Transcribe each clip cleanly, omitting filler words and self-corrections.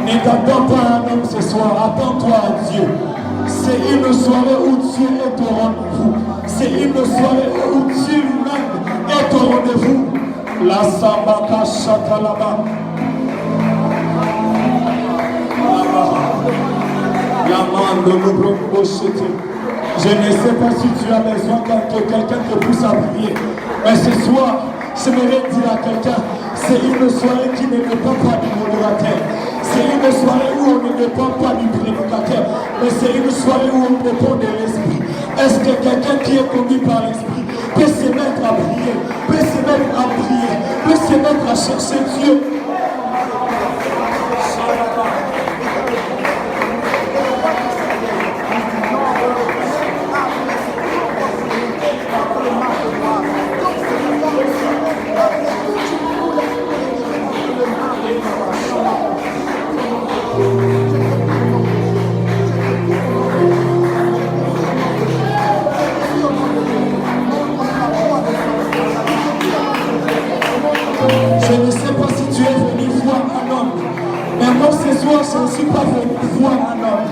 Ne t'attends pas à un homme ce soir, attends-toi à Dieu. C'est une soirée où Dieu est au rendez-vous. C'est une soirée où Dieu même est au rendez-vous. La Sambaka Chatalaba. La main de nos je ne sais pas si tu as besoin que quelqu'un te pousse à prier. Mais ce soir, j'aimerais dire à quelqu'un, c'est une soirée qui ne dépend pas du modérateur. C'est une soirée où on ne dépend pas du prédicateur. Mais c'est une soirée où on dépend de l'esprit. Est-ce que quelqu'un qui est conduit par l'esprit peut se mettre à prier, peut se mettre à prier, peut se mettre à chercher Dieu? Je ne sais pas si tu es venu voir un homme, mais moi ce soir je ne suis pas venu voir un homme.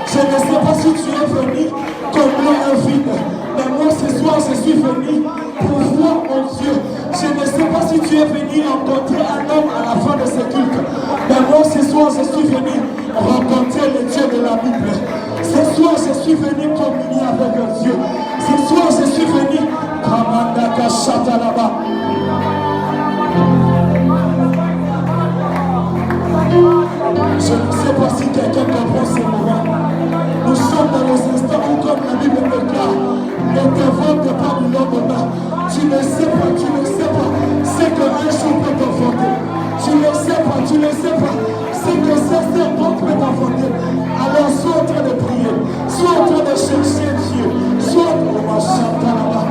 Je ne sais pas si tu es venu combler un vide, mais moi ce soir je suis venu pour voir mon Dieu. Je ne sais pas si tu es venu rencontrer un homme à la fin de ce culte, mais moi ce soir je suis venu rencontrer le Dieu de la Bible. Ce soir je suis venu communier avec le Dieu. Ce soir je suis venu Kamandaka Chatalaba. Je ne sais pas si quelqu'un comprend ce moment. Nous sommes dans les instants où, comme la Bible déclare, ne t'invente pas du lendemain. Tu ne sais pas ce qu'un jour peut t'enfanter. Tu ne sais pas ce que ces serpents peuvent t'enfanter. Alors sois en train de prier, sois en train de chercher Dieu, sois au machin là-bas.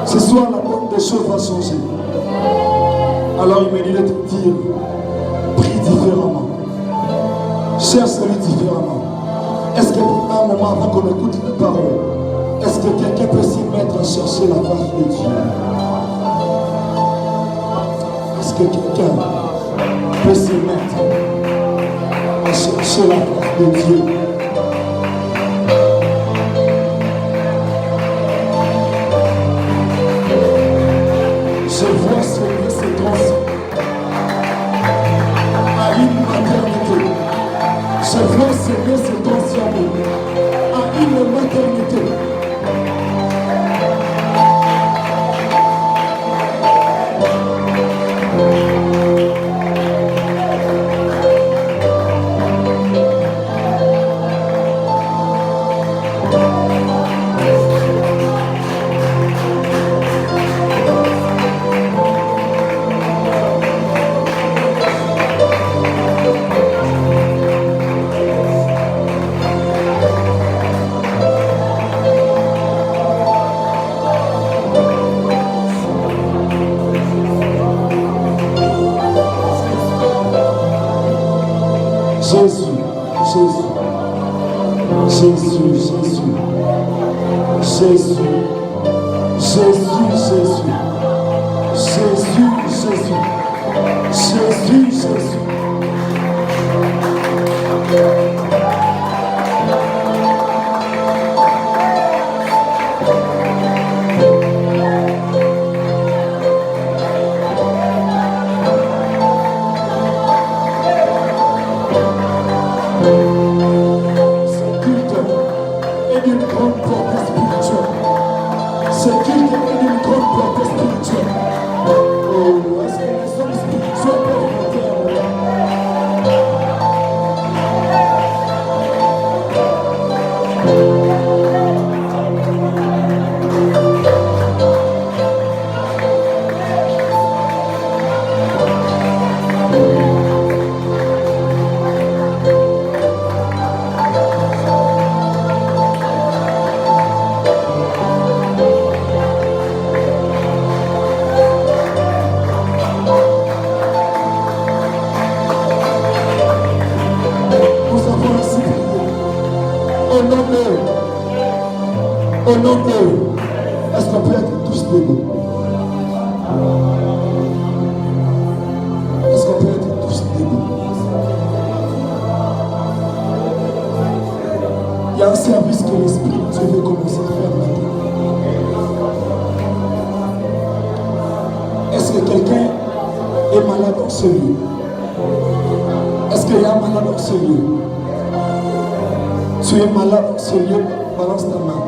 Ce soir, la donne des choses va changer. Alors il me dit de te dire, prie différemment. Cherche-lui différemment. Est-ce que un moment avant qu'on écoute une parole, est-ce que quelqu'un peut s'y mettre à chercher la face de Dieu? Est-ce que quelqu'un peut s'y mettre à chercher la face de Dieu? Je vois sauver ces grands à une maternité. Je vois sauver cet ancien à une maternité. Jésus, Jésus. Jésus, Jésus. Jésus, Jésus. Est-ce qu'on peut être tous debout? Est-ce qu'on peut être tous debout? Il y a un service que l'Esprit de Dieu veut commencer à faire maintenant. Est-ce que quelqu'un est malade dans ce lieu? Est-ce qu'il y a un malade dans ce lieu? Tu es malade dans ce lieu? Balance ta main.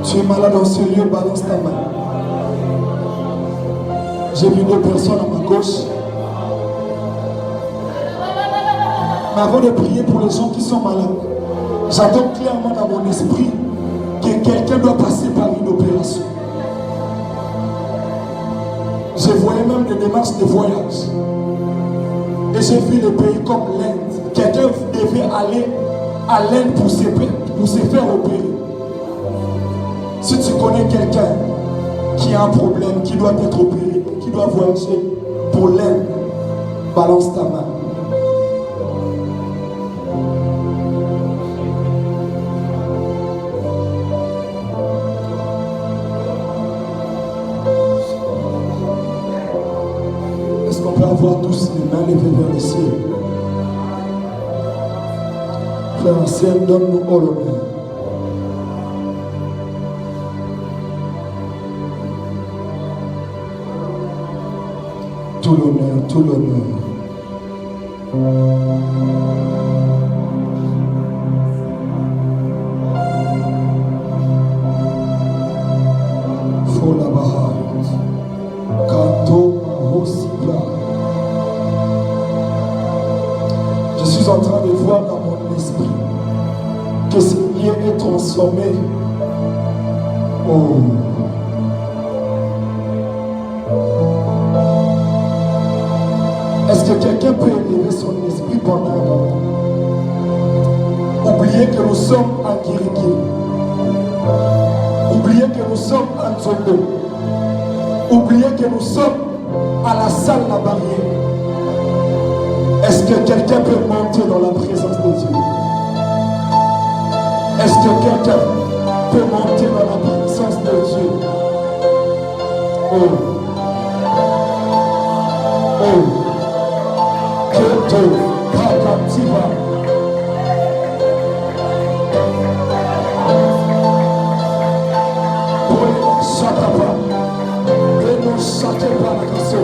Tu es malade dans ce lieu, balance ta main. J'ai vu deux personnes à ma gauche. Mais avant de prier pour les gens qui sont malades, j'entends clairement dans mon esprit que quelqu'un doit passer par une opération. Je voyais même des démarches de voyage. Et j'ai vu les pays comme l'Inde. Quelqu'un devait aller à l'Inde pour se faire opérer. Si tu connais quelqu'un qui a un problème, qui doit être opéré, qui doit voyager pour l'Inde, balance ta main. Est-ce qu'on peut avoir tous les mains levées vers le ciel? Frère et sœur, donne-nous all l'honneur. Tout l'honneur, tout l'honneur. Fola Bahait, Kanto Mahosibla. Je suis en train de voir dans mon esprit que ce lieu est transformé. Oh. Est-ce que quelqu'un peut élever son esprit pendant un moment? Oubliez que nous sommes en Kiriki. Oubliez que nous sommes en Zondo. Oubliez que nous sommes à la salle La Barrière. Est-ce que quelqu'un peut monter dans la présence de Dieu? Est-ce que quelqu'un peut monter dans la présence de Dieu? Oh. Oh. Keto, Pakativa. Boy, Shakapa. Beno Shakepa Nakaso.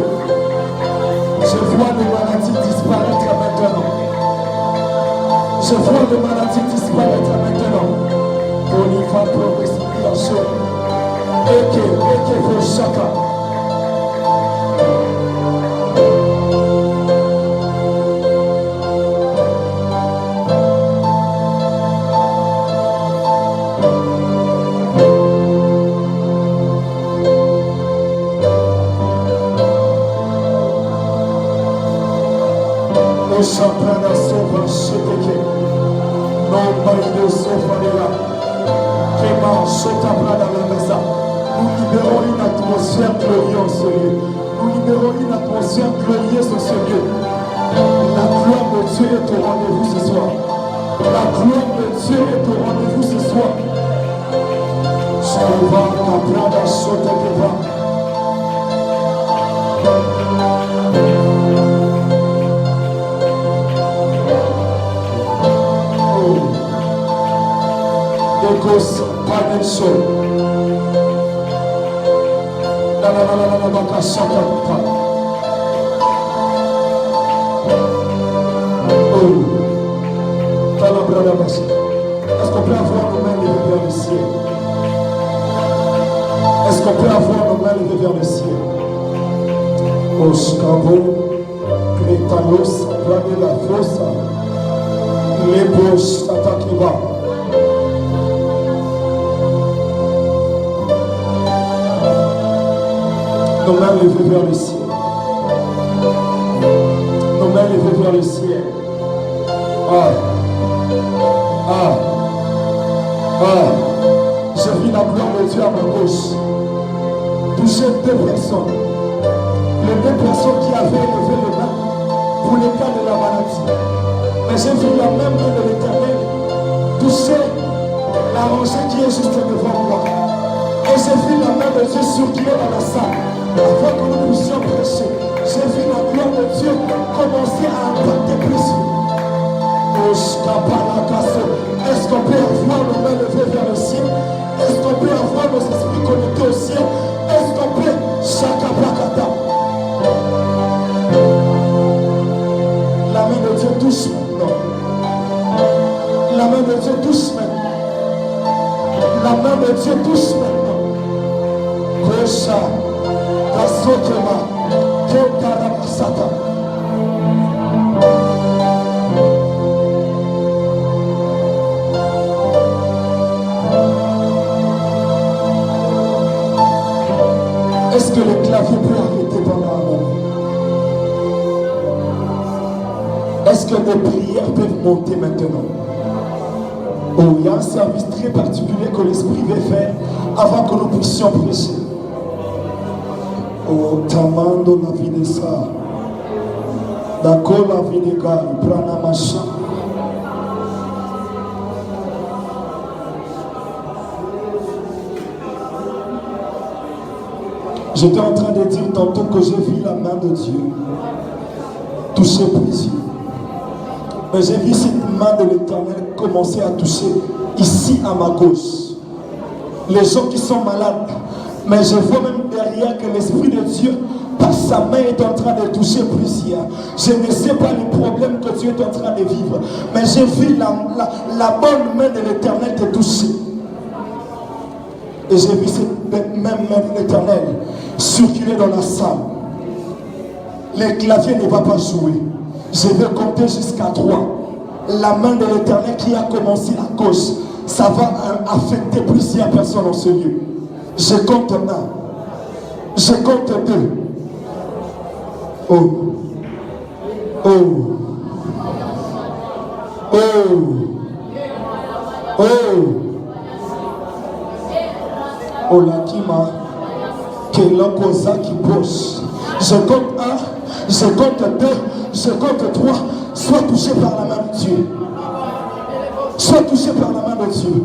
Je vois les maladies disparaître maintenant. Je vois les maladies disparaître maintenant. On y va pour respiration. Eke, vos Shaka. Chaprana sova cheteke, non marido sova là, Kéma chotaprana la mesa. Nous libérons une atmosphère glorieuse sur ce lieu. Nous libérons une atmosphère glorieuse sur ce lieu. La gloire de Dieu est au rendez-vous ce soir. La gloire de Dieu est au rendez-vous ce soir. Est-ce qu'on peut avoir nos mains levées vers le ciel? Est-ce qu'on peut avoir nos mains levées vers le ciel? Oscavo, Cretalos, Planela Fossa, Lebos, Tatakiva. Nos mains levées vers le ciel. Nos mains levées vers le ciel. J'ai vu la gloire de Dieu à ma gauche toucher deux personnes. Les deux personnes qui avaient levé les mains pour le cas de la maladie. Mais j'ai vu la même main de l'Éternel toucher la rangée qui est juste devant moi. Et j'ai vu la main de Dieu circuler dans la salle afin que nous puissions prêcher. J'ai vu la gloire de Dieu commencer à impacter plusieurs. Est-ce qu'on peut avoir nos mains levées vers le ciel? Est-ce qu'on peut avoir nos esprits connectés au ciel? Est-ce qu'on peut Shakabrakata? La main de Dieu touche maintenant. La main de Dieu touche maintenant. La main de Dieu touche maintenant. Kosha Kasotema Kekarabasata. Est-ce que le clavier peut arrêter pendant un moment? Est-ce que des prières peuvent monter maintenant? Oh, il y a un service très particulier que l'Esprit veut faire avant que nous puissions prêcher. Oh, tamando la vie de ça. D'accord, la vie de gars, il prend un machin. J'étais en train de dire tantôt que j'ai vu la main de Dieu toucher plusieurs. Mais j'ai vu cette main de l'Éternel commencer à toucher ici à ma gauche. Les gens qui sont malades. Mais je vois même derrière que l'Esprit de Dieu, par sa main, est en train de toucher plusieurs. Je ne sais pas les problèmes que Dieu est en train de vivre. Mais j'ai vu la bonne main de l'Éternel te toucher. Et j'ai vu cette même main de l'Éternel circuler dans la salle. Le clavier ne va pas jouer. Je vais compter jusqu'à 3. La main de l'Éternel qui a commencé à gauche, ça va affecter plusieurs personnes en ce lieu. Je compte 1. Je compte 2. Oh. Oh. Oh. Oh. Oh la kima. Kelangoza qui bosse. Je compte 1. Je compte 2. Je compte 3. Sois touché par la main de Dieu. Sois touché par la main de Dieu.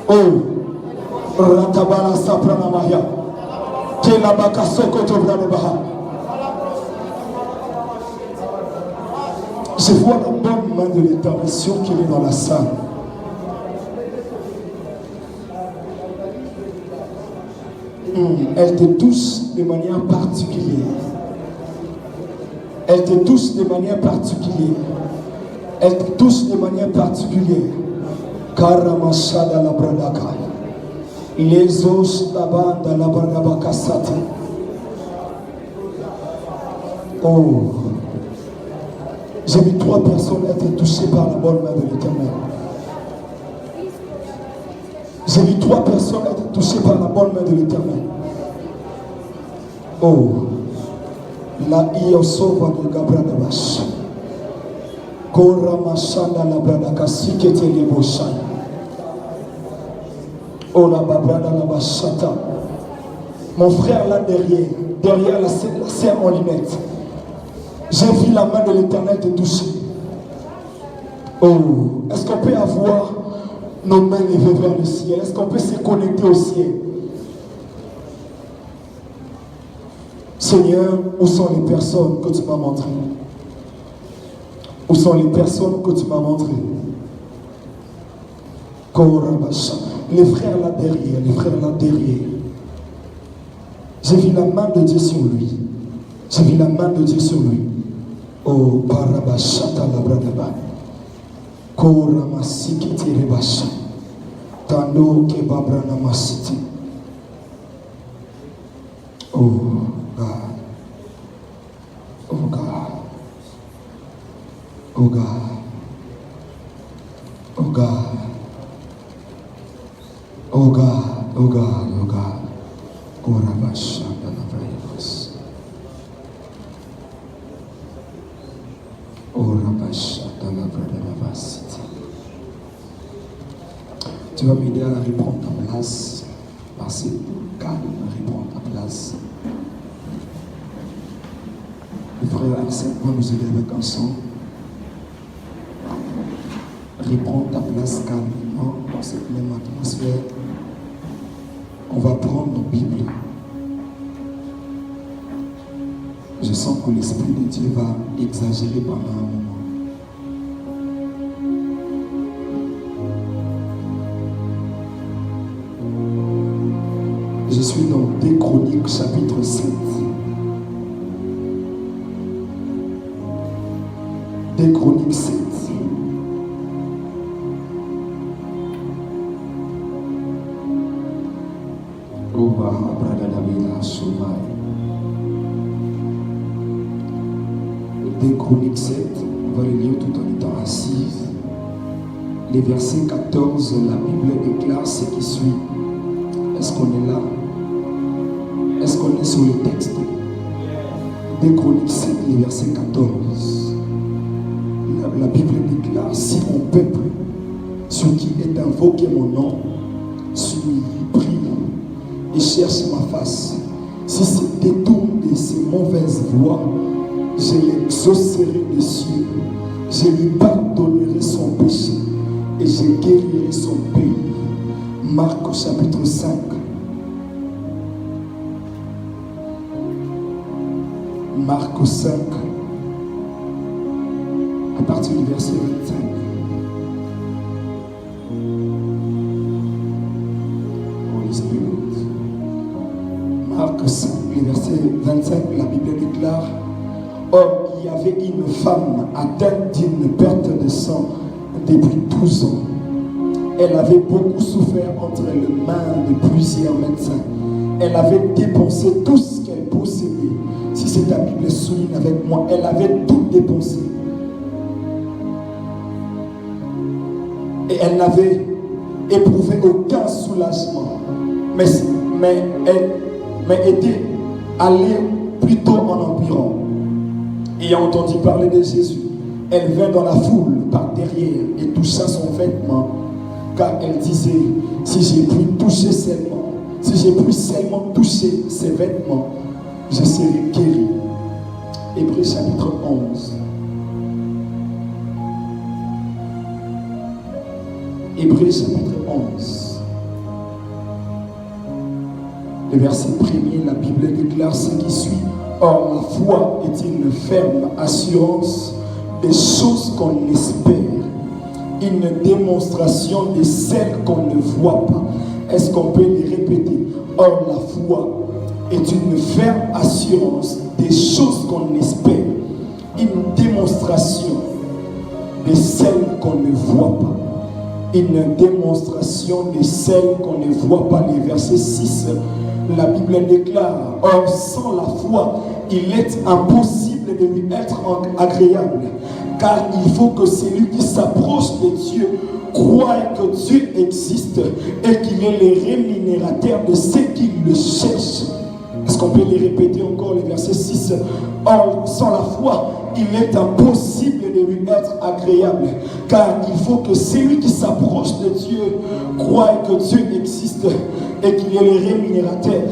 Oh. Ratabala saprana mahia. Kelabaka sokoto branebaha. Je vois la bonne main de l'Éternel qui est dans la salle. Elle te touche de manière particulière. Elle te touche de manière particulière. Elle te touche de manière particulière. Karamashada la bradaka. Les os la bande la bradabakasati. Oh. J'ai vu 3 personnes être touchées par la bonne main de l'Éternel. J'ai vu 3 personnes être touchées par la bonne main de l'Éternel. Oh. La iosova de Gabradabash. Kora mashanda la bradakasi kete leboshan. Oh la babrada la bashata. Mon frère là derrière la sœur en lunettes. J'ai vu la main de l'Éternel te toucher. Oh, est-ce qu'on peut avoir nos mains levées vers le ciel. Est-ce qu'on peut se connecter au ciel? Seigneur, où sont les personnes que tu m'as montrées? Où sont les personnes que tu m'as montrées? Les frères là derrière, les frères là derrière. J'ai vu la main de Dieu sur lui. J'ai vu la main de Dieu sur lui. Oh, Barabashata Labradaba. Koramasikiti Rebasha. Tando Kebabrana Masiti. Oh, God. Oh, God. Oh, God. Oh, God. Oh, God. Oh, God. Oh, God. Korabashata Labradabas. Tu vas m'aider à reprendre ta place. Merci, calme, reprendre ta place. Les frères Axel vont nous aider avec un son. Reprends ta place calmement dans cette même atmosphère. On va prendre nos Bibles. Je sens que l'Esprit de Dieu va exagérer pendant un moment. Je suis dans 2 Chroniques, chapitre 7. 2 Chroniques 7. Oba, Bradadabila, Somaï. 2 Chroniques 7, on va le lire tout en étant assise. Les versets 14, la Bible déclare ce qui suit. Est-ce qu'on est là? Est-ce qu'on est sur le texte? 2 Chroniques 7, les versets 14. La Bible déclare: si mon peuple, sur qui est invoqué mon nom, prie et cherche ma face, si se détourne de ses mauvaises voies, je l'exaucerai des cieux, je lui pardonnerai son péché et je guérirai son pays. Marc au chapitre 5. Marc 5, à partir du verset 25. Holy Spirit. Marc 5, le verset 25, la Bible déclare: or, il y avait une femme atteinte d'une perte de sang depuis 12 ans. Elle avait beaucoup souffert entre les mains de plusieurs médecins. Elle avait dépensé tout ce qu'elle possédait. Si c'est ta Bible, souligne avec moi. Elle avait tout dépensé. Et elle n'avait éprouvé aucun soulagement. Mais elle était allée plutôt en empirant. Ayant entendu parler de Jésus, elle vint dans la foule par derrière et toucha son vêtement. Car elle disait: si j'ai pu toucher seulement, si j'ai pu seulement toucher ses vêtements, je serai guéri. Hébreux chapitre 11. Hébreux chapitre 11. Le verset 1er, la Bible déclare ce qui suit: or la foi est une ferme assurance des choses qu'on espère, une démonstration de celles qu'on ne voit pas. Est-ce qu'on peut les répéter? Or la foi est une ferme assurance des choses qu'on espère, une démonstration de celles qu'on ne voit pas. Une démonstration de celles qu'on ne voit pas. Les versets 6, la Bible déclare: or sans la foi, il est impossible de lui être agréable, car il faut que celui qui s'approche de Dieu croit que Dieu existe et qu'il est le rémunérateur de ceux qui le cherchent. Est-ce qu'on peut les répéter encore, les versets 6? Or, sans la foi, il est impossible de lui être agréable, car il faut que celui qui s'approche de Dieu croit que Dieu existe et qu'il est le rémunérateur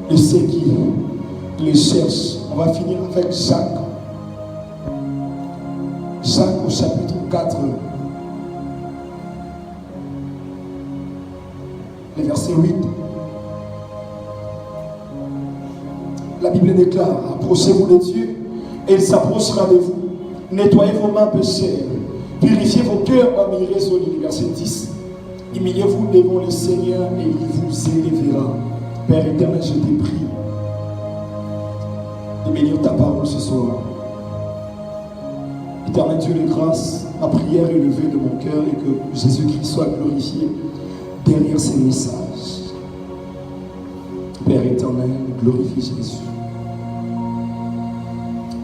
de ceux qui le cherchent. On va finir avec Jacques. Jacques au chapitre 4. le verset 8. La Bible déclare, approchez-vous de Dieu et il s'approchera de vous. Nettoyez vos mains pécheurs, purifiez vos cœurs hommes irrésolus. Verset 10. Humiliez-vous devant le Seigneur et il vous élèvera. Père éternel, je te prie de bénir ta parole ce soir. Éternel Dieu de grâce, ma prière est levée de mon cœur et que Jésus-Christ soit glorifié derrière ces messages. Père éternel, glorifie Jésus.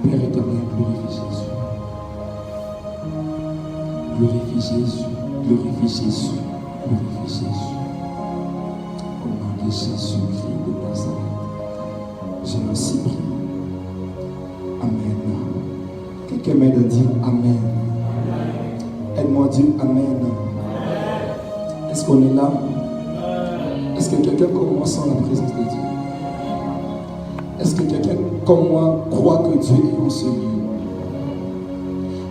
Père éternel, glorifie Jésus. Glorifie Jésus, glorifie Jésus, glorifie Jésus. Au nom de Jésus-Christ de Nazareth, j'ai ainsi prié. Amen. Quelqu'un m'aide à dire Amen. Aide-moi à dire Amen. Est-ce qu'on est là? Est-ce que quelqu'un comme moi sent la présence de Dieu? Est-ce que quelqu'un comme moi croit que Dieu est en ce lieu?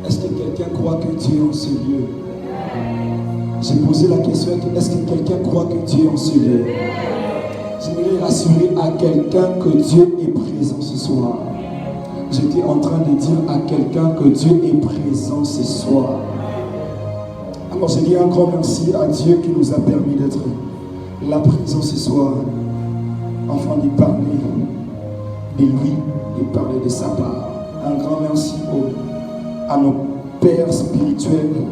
Est-ce que quelqu'un croit que Dieu est en ce lieu? J'ai posé la question, est-ce que quelqu'un croit que Dieu est en ce lieu? J'aimerais rassurer à quelqu'un que Dieu est présent ce soir. J'étais en train de dire à quelqu'un que Dieu est présent ce soir. Alors je dis un grand merci à Dieu qui nous a permis d'être là présent ce soir, afin d'y parler de lui et parler de sa part. Un grand merci à nos pères spirituels.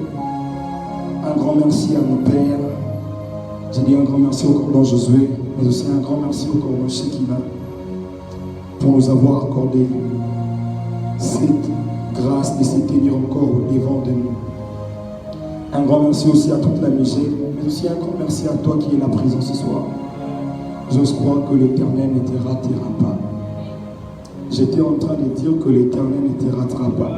Un grand merci à nos pères. Je dis un grand merci au cordon Josué, mais aussi un grand merci au cordon Shekina pour nous avoir accordé cette grâce de se tenir encore au devant de nous. Un grand merci aussi à toute la Mégère, mais aussi un grand merci à toi qui es là présent ce soir. J'ose croire que l'Éternel ne te ratera pas. J'étais en train de dire que l'Éternel ne te ratera pas.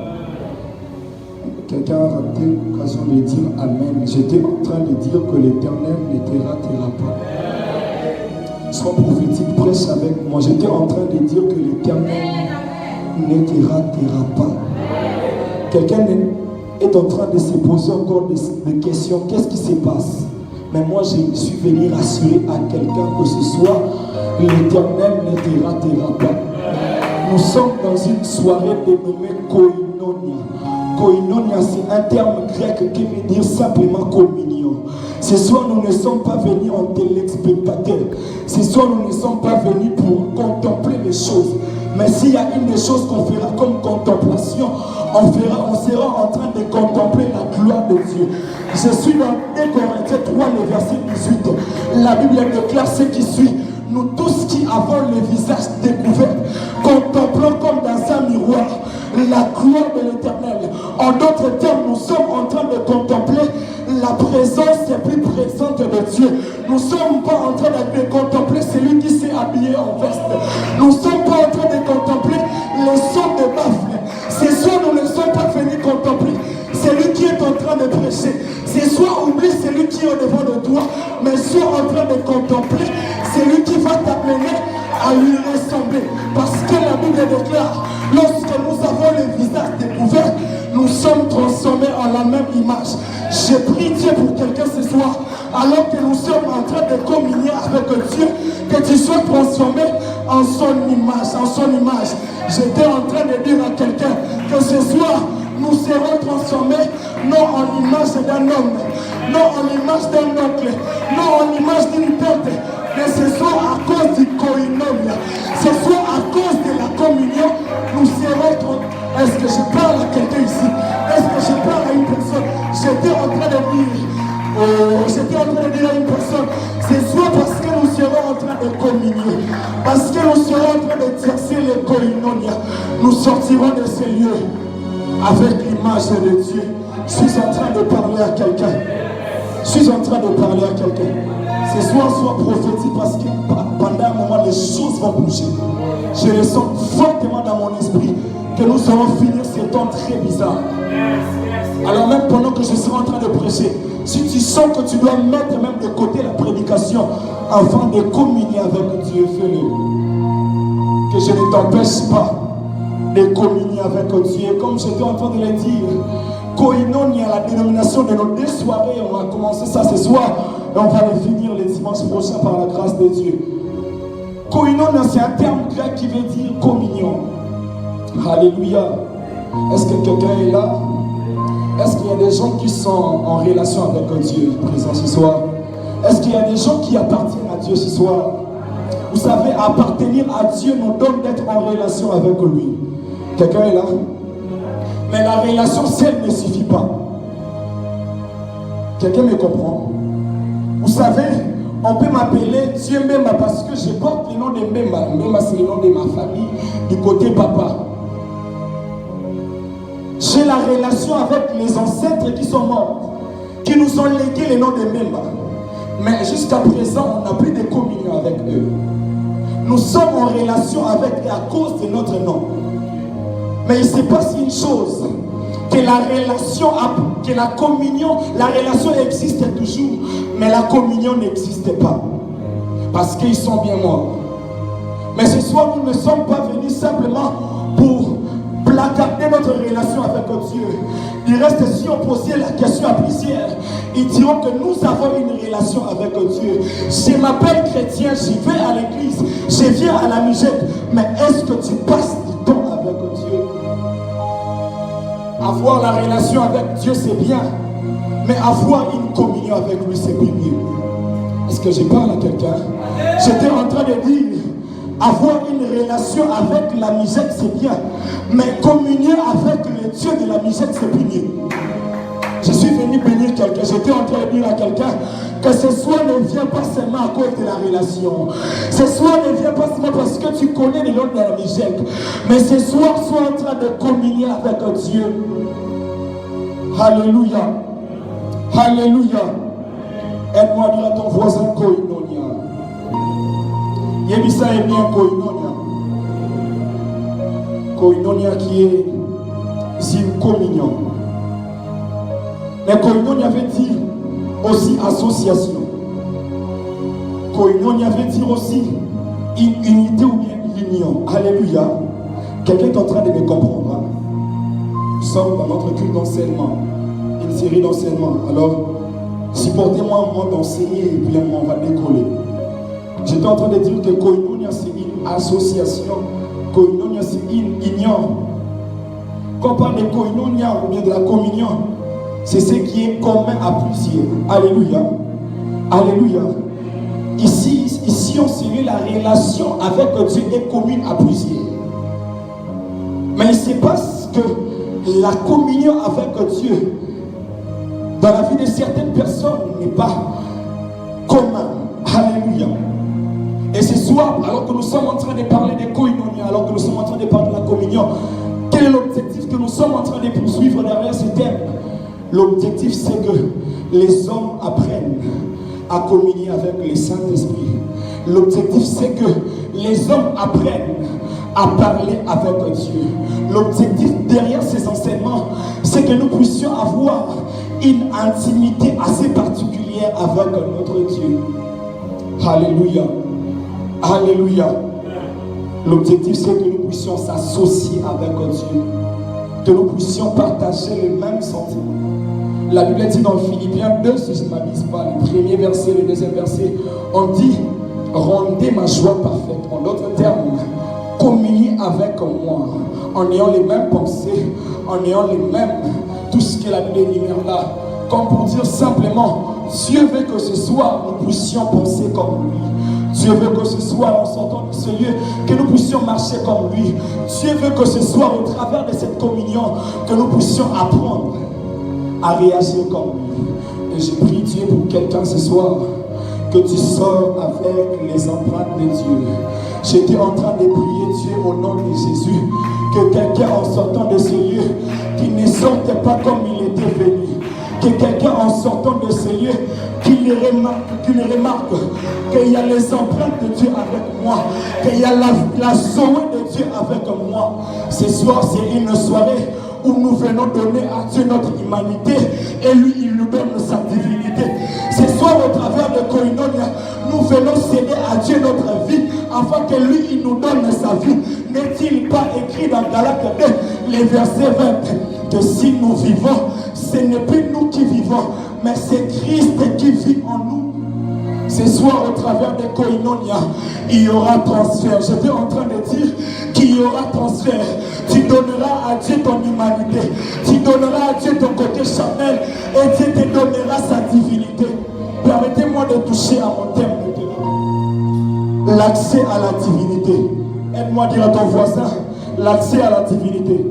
Quelqu'un a raté l'occasion de dire Amen. J'étais en train de dire que l'Éternel ne te ratera pas. Sois prophétique, prêche avec moi. J'étais en train de dire que l'Éternel ne te ratera pas. Quelqu'un est en train de se poser encore des questions. Qu'est-ce qui se passe? Mais moi, je suis venu rassurer à quelqu'un que ce soir, l'Éternel ne te ratera pas. Nous sommes dans une soirée dénommée Koinonia. Koinonia, c'est un terme grec qui veut dire simplement communion. Ce soir, nous ne sommes pas venus en téléspectateurs. Ce soir, nous ne sommes pas venus pour contempler les choses. Mais s'il y a une des choses qu'on fera comme contemplation, on sera en train de contempler la gloire de Dieu. Je suis dans 1 Corinthiens 3, le verset 18. La Bible déclare ce qui suit. Nous tous qui avons le visage découvert, contemplons comme dans un miroir la gloire de l'Éternel. En d'autres termes, nous sommes en train de contempler la présence plus présente de Dieu. Nous ne sommes pas en train de contempler celui qui s'est habillé en veste. Nous ne sommes pas en train de contempler les sons de baffles. Ce soir, nous ne sommes pas venus contempler celui qui est en train de prêcher. Ce soir, oublie celui qui est au devant de toi, mais sois en train de contempler celui qui va t'amener à lui ressembler. Parce que la Bible déclare, lorsque nous avons le visage découvert, nous sommes transformés en la même image. Je prie Dieu pour quelqu'un ce soir, alors que nous sommes en train de communier avec Dieu, que tu sois transformé en son image, en son image. J'étais en train de dire à quelqu'un que ce soir, nous serons transformés non en image d'un homme, non en image d'un oncle, non en image d'une tête, mais ce soir à cause du koinonia, ce soir à cause de la communion, nous serons transformés. Est-ce que je parle à quelqu'un ici? Est-ce que je parle à une personne? J'étais en train de dire à une personne, c'est soit parce que nous serons en train de communier, parce que nous serons en train d'exercer le koinonia, nous sortirons de ces lieux avec l'image de Dieu. Je suis en train de parler à quelqu'un. Je suis en train de parler à quelqu'un. Ce soir, sois prophétique parce que pendant un moment, les choses vont bouger. Je le sens fortement dans mon esprit que nous allons finir ce temps très bizarre. Alors même pendant que je serai en train de prêcher, si tu sens que tu dois mettre même de côté la prédication afin de communier avec Dieu, fais-le. Que je ne t'empêche pas de communier avec Dieu. Comme j'étais en train de le dire, Koinonia, la dénomination de nos deux soirées, on va commencer ça ce soir et on va le finir les dimanches. dimanche prochain par la grâce de Dieu. Koinonia, c'est un terme grec qui veut dire communion. Alléluia. Est-ce que quelqu'un est là? Est-ce qu'il y a des gens qui sont en relation avec Dieu présents ce soir? Est-ce qu'il y a des gens qui appartiennent à Dieu ce soir? Vous savez, appartenir à Dieu nous donne d'être en relation avec lui. Quelqu'un est là? Mais la relation seule ne suffit pas. Quelqu'un me comprend? Vous savez, on peut m'appeler Dieu Mbemba parce que je porte le nom de Mbemba. Mbemba, c'est le nom de ma famille, du côté papa. J'ai la relation avec les ancêtres qui sont morts, qui nous ont légué le nom de Mbemba. Mais jusqu'à présent, on n'a plus de communion avec eux. Nous sommes en relation avec eux à cause de notre nom. Mais il se passe une chose, que la relation, que la communion, la relation existe toujours, mais la communion n'existe pas. Parce qu'ils sont bien morts. Mais ce soir, nous ne sommes pas venus simplement pour placarder notre relation avec Dieu. Il reste, si on posait la question à plusieurs, ils diront que nous avons une relation avec Dieu. Je m'appelle chrétien, j'y vais à l'église, je viens à la musette, mais est-ce que tu passes du temps avec Dieu? Avoir la relation avec Dieu, c'est bien, mais avoir une communion avec lui, c'est plus mieux. Est-ce que je parle à quelqu'un? J'étais en train de dire, avoir une relation avec la musette, c'est bien, mais communier avec le Dieu de la musette, c'est plus mieux. Je suis venu bénir quelqu'un, j'étais en train de dire à quelqu'un que ce soir ne vient pas seulement à cause de la relation. Ce soir ne vient pas seulement parce que tu connais le nom de la musette, mais ce soir, sois en train de communier avec Dieu. Alléluia. Alléluia. Aide-moi à dire à ton voisin koinonia. Yébissa est bien koinonia. Koinonia qui est une communion. Mais koinonia veut dire aussi association. Koinonia veut dire aussi une unité ou bien l'union. Alléluia. Quelqu'un est en train de me comprendre. Hein? Nous sommes dans notre culte d'enseignement, une série d'enseignements. Alors, supportez-moi moi d'enseigner et puis on va décoller. J'étais en train de dire que koinonia c'est une association, koinonia c'est une union. Quand on parle de koinonia ou bien de la communion, c'est ce qui est commun à plusieurs. Alléluia. Alléluia. Ici on sait la relation avec Dieu est commune à plusieurs. Mais il se passe que la communion avec Dieu dans la vie de certaines personnes n'est pas commun. Alléluia. Et ce soir, alors que nous sommes en train de parler de koinonia, alors que nous sommes en train de parler de la communion, quel est l'objectif que nous sommes en train de poursuivre derrière ce thème? L'objectif, c'est que les hommes apprennent à communier avec le Saint-Esprit. L'objectif, c'est que les hommes apprennent à parler avec Dieu. L'objectif derrière ces enseignements, c'est que nous puissions avoir une intimité assez particulière avec notre Dieu. Alléluia. Alléluia. L'objectif, c'est que nous puissions s'associer avec Dieu. Que nous puissions partager le même sentiment. La Bible dit dans Philippiens 2, si je ne m'abuse pas, le premier verset, le deuxième verset, on dit « Rendez ma joie parfaite ». En d'autres termes, communiez avec moi, en ayant les mêmes pensées, en ayant les mêmes, tout ce que la Bible énumère là. Comme pour dire simplement, Dieu veut que ce soir, nous puissions penser comme lui. Dieu veut que ce soir, en sortant de ce lieu, que nous puissions marcher comme lui. Dieu veut que ce soir, au travers de cette communion, que nous puissions apprendre à réagir comme lui. Et je prie Dieu pour quelqu'un ce soir, que tu sors avec les empreintes de Dieu. J'étais en train de prier Dieu au nom de Jésus, que quelqu'un en sortant de ce lieu, qui ne sortait pas comme il était venu, que quelqu'un en sortant de ce lieu, qu'il remarque qu'il y a les empreintes de Dieu avec moi, qu'il y a la Zoé de Dieu avec moi. Ce soir, c'est une soirée où nous venons donner à Dieu notre humanité et lui, il nous donne sa divinité. Ce soir, au travers de koinonia, nous venons céder à Dieu notre vie afin que lui, il nous donne sa vie. N'est-il pas écrit dans Galates 2, les versets 20, que si nous vivons, ce n'est plus nous qui vivons, mais c'est Christ qui vit en nous. Ce soir, au travers des koinonia, il y aura transfert. J'étais en train de dire qu'il y aura transfert. Tu donneras à Dieu ton humanité. Tu donneras à Dieu ton côté charnel. Et Dieu te donnera sa divinité. Permettez-moi de toucher à mon thème maintenant. L'accès à la divinité. Aide-moi à dire à ton voisin, l'accès à la divinité.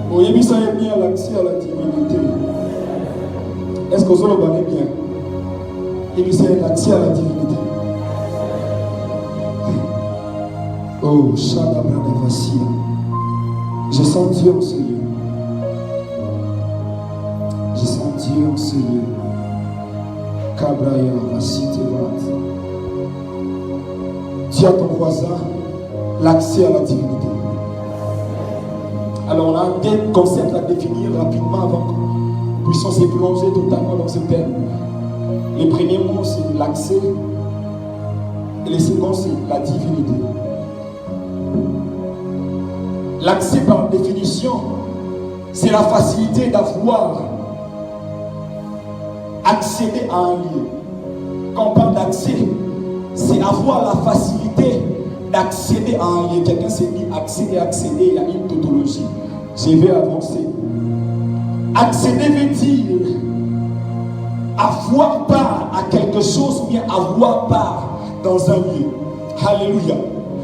Oui, ça est bien, l'accès à la divinité. Est-ce que vous le connaissez bien? Et c'est l'accès à la divinité. Oh, Shadabra de Vassia. Je sens Dieu en ce lieu. Je sens Dieu en ce lieu. Kabraya Vassitevat. Dis à ton voisin l'accès à la divinité. Alors on a un concept à définir rapidement avant que nous puissions se plonger totalement dans ce thème. Les premiers mots c'est l'accès et les seconds c'est la divinité. L'accès par définition c'est la facilité d'avoir accédé à un lieu. Quand on parle d'accès, c'est avoir la facilité d'accéder à un lieu. Quelqu'un s'est dit accéder, il y a une tautologie. Je vais avancer. Accéder veut dire avoir part à quelque chose ou bien avoir part dans un lieu. Alléluia.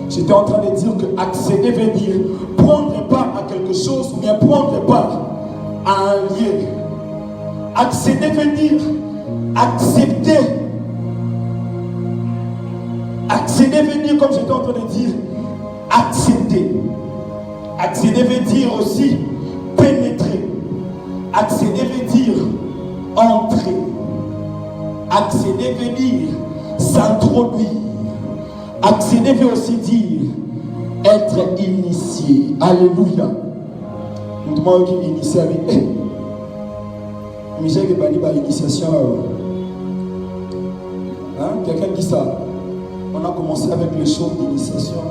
J'étais en train de dire que accéder veut dire prendre part à quelque chose ou bien prendre part à un lieu. Accéder veut dire accepter. Accéder veut dire, comme j'étais en train de dire, accepter. Accéder veut dire aussi pénétrer. Accéder veut dire entrer. Accéder veut dire s'introduire. Accéder veut aussi dire être initié. Alléluia. Nous demandons qu'il est initié avec elle. Mais j'ai pas l'initiation. Quelqu'un dit ça. On a commencé avec les choses d'initiation.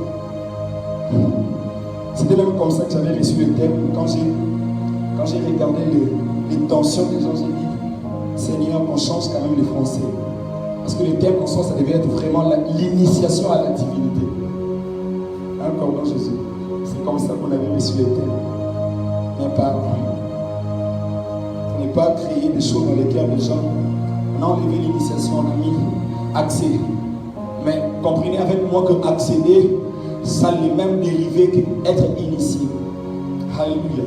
C'était même comme ça que j'avais reçu le thème. Quand j'ai regardé les tensions des gens, j'ai dit, Seigneur, on change quand même les français. Parce que le thème en soi, ça devait être vraiment l'initiation à la divinité. Comme dans Jésus. C'est comme ça qu'on avait reçu le thème. Mais pas. On n'est pas créé des choses dans les cœurs des gens. On a enlevé l'initiation, on a mis accès. Mais comprenez avec moi que accéder, ça a les mêmes dérivés qu'être initié. Alléluia.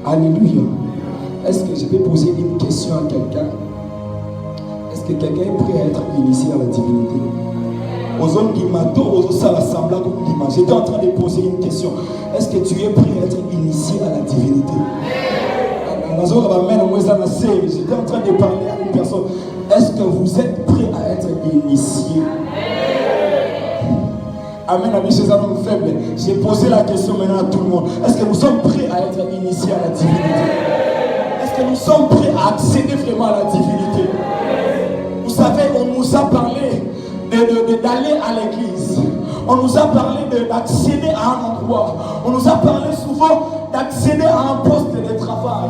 Alléluia. Est-ce que je peux poser une question à quelqu'un? Est-ce que quelqu'un est prêt à être initié à la divinité? Aux hommes qui m'adorent, aux assemblées comme l'image. J'étais en train de poser une question. Est-ce que tu es prêt à être initié à la divinité? J'étais en train de parler à une personne. Est-ce que vous êtes prêt à être initié? Amen, amis, chez un homme faible. J'ai posé la question maintenant à tout le monde. Est-ce que nous sommes prêts à être initiés à la divinité? Est-ce que nous sommes prêts à accéder vraiment à la divinité? Vous savez, on nous a parlé d'aller à l'église. On nous a parlé d'accéder à un endroit. On nous a parlé souvent d'accéder à un poste de travail.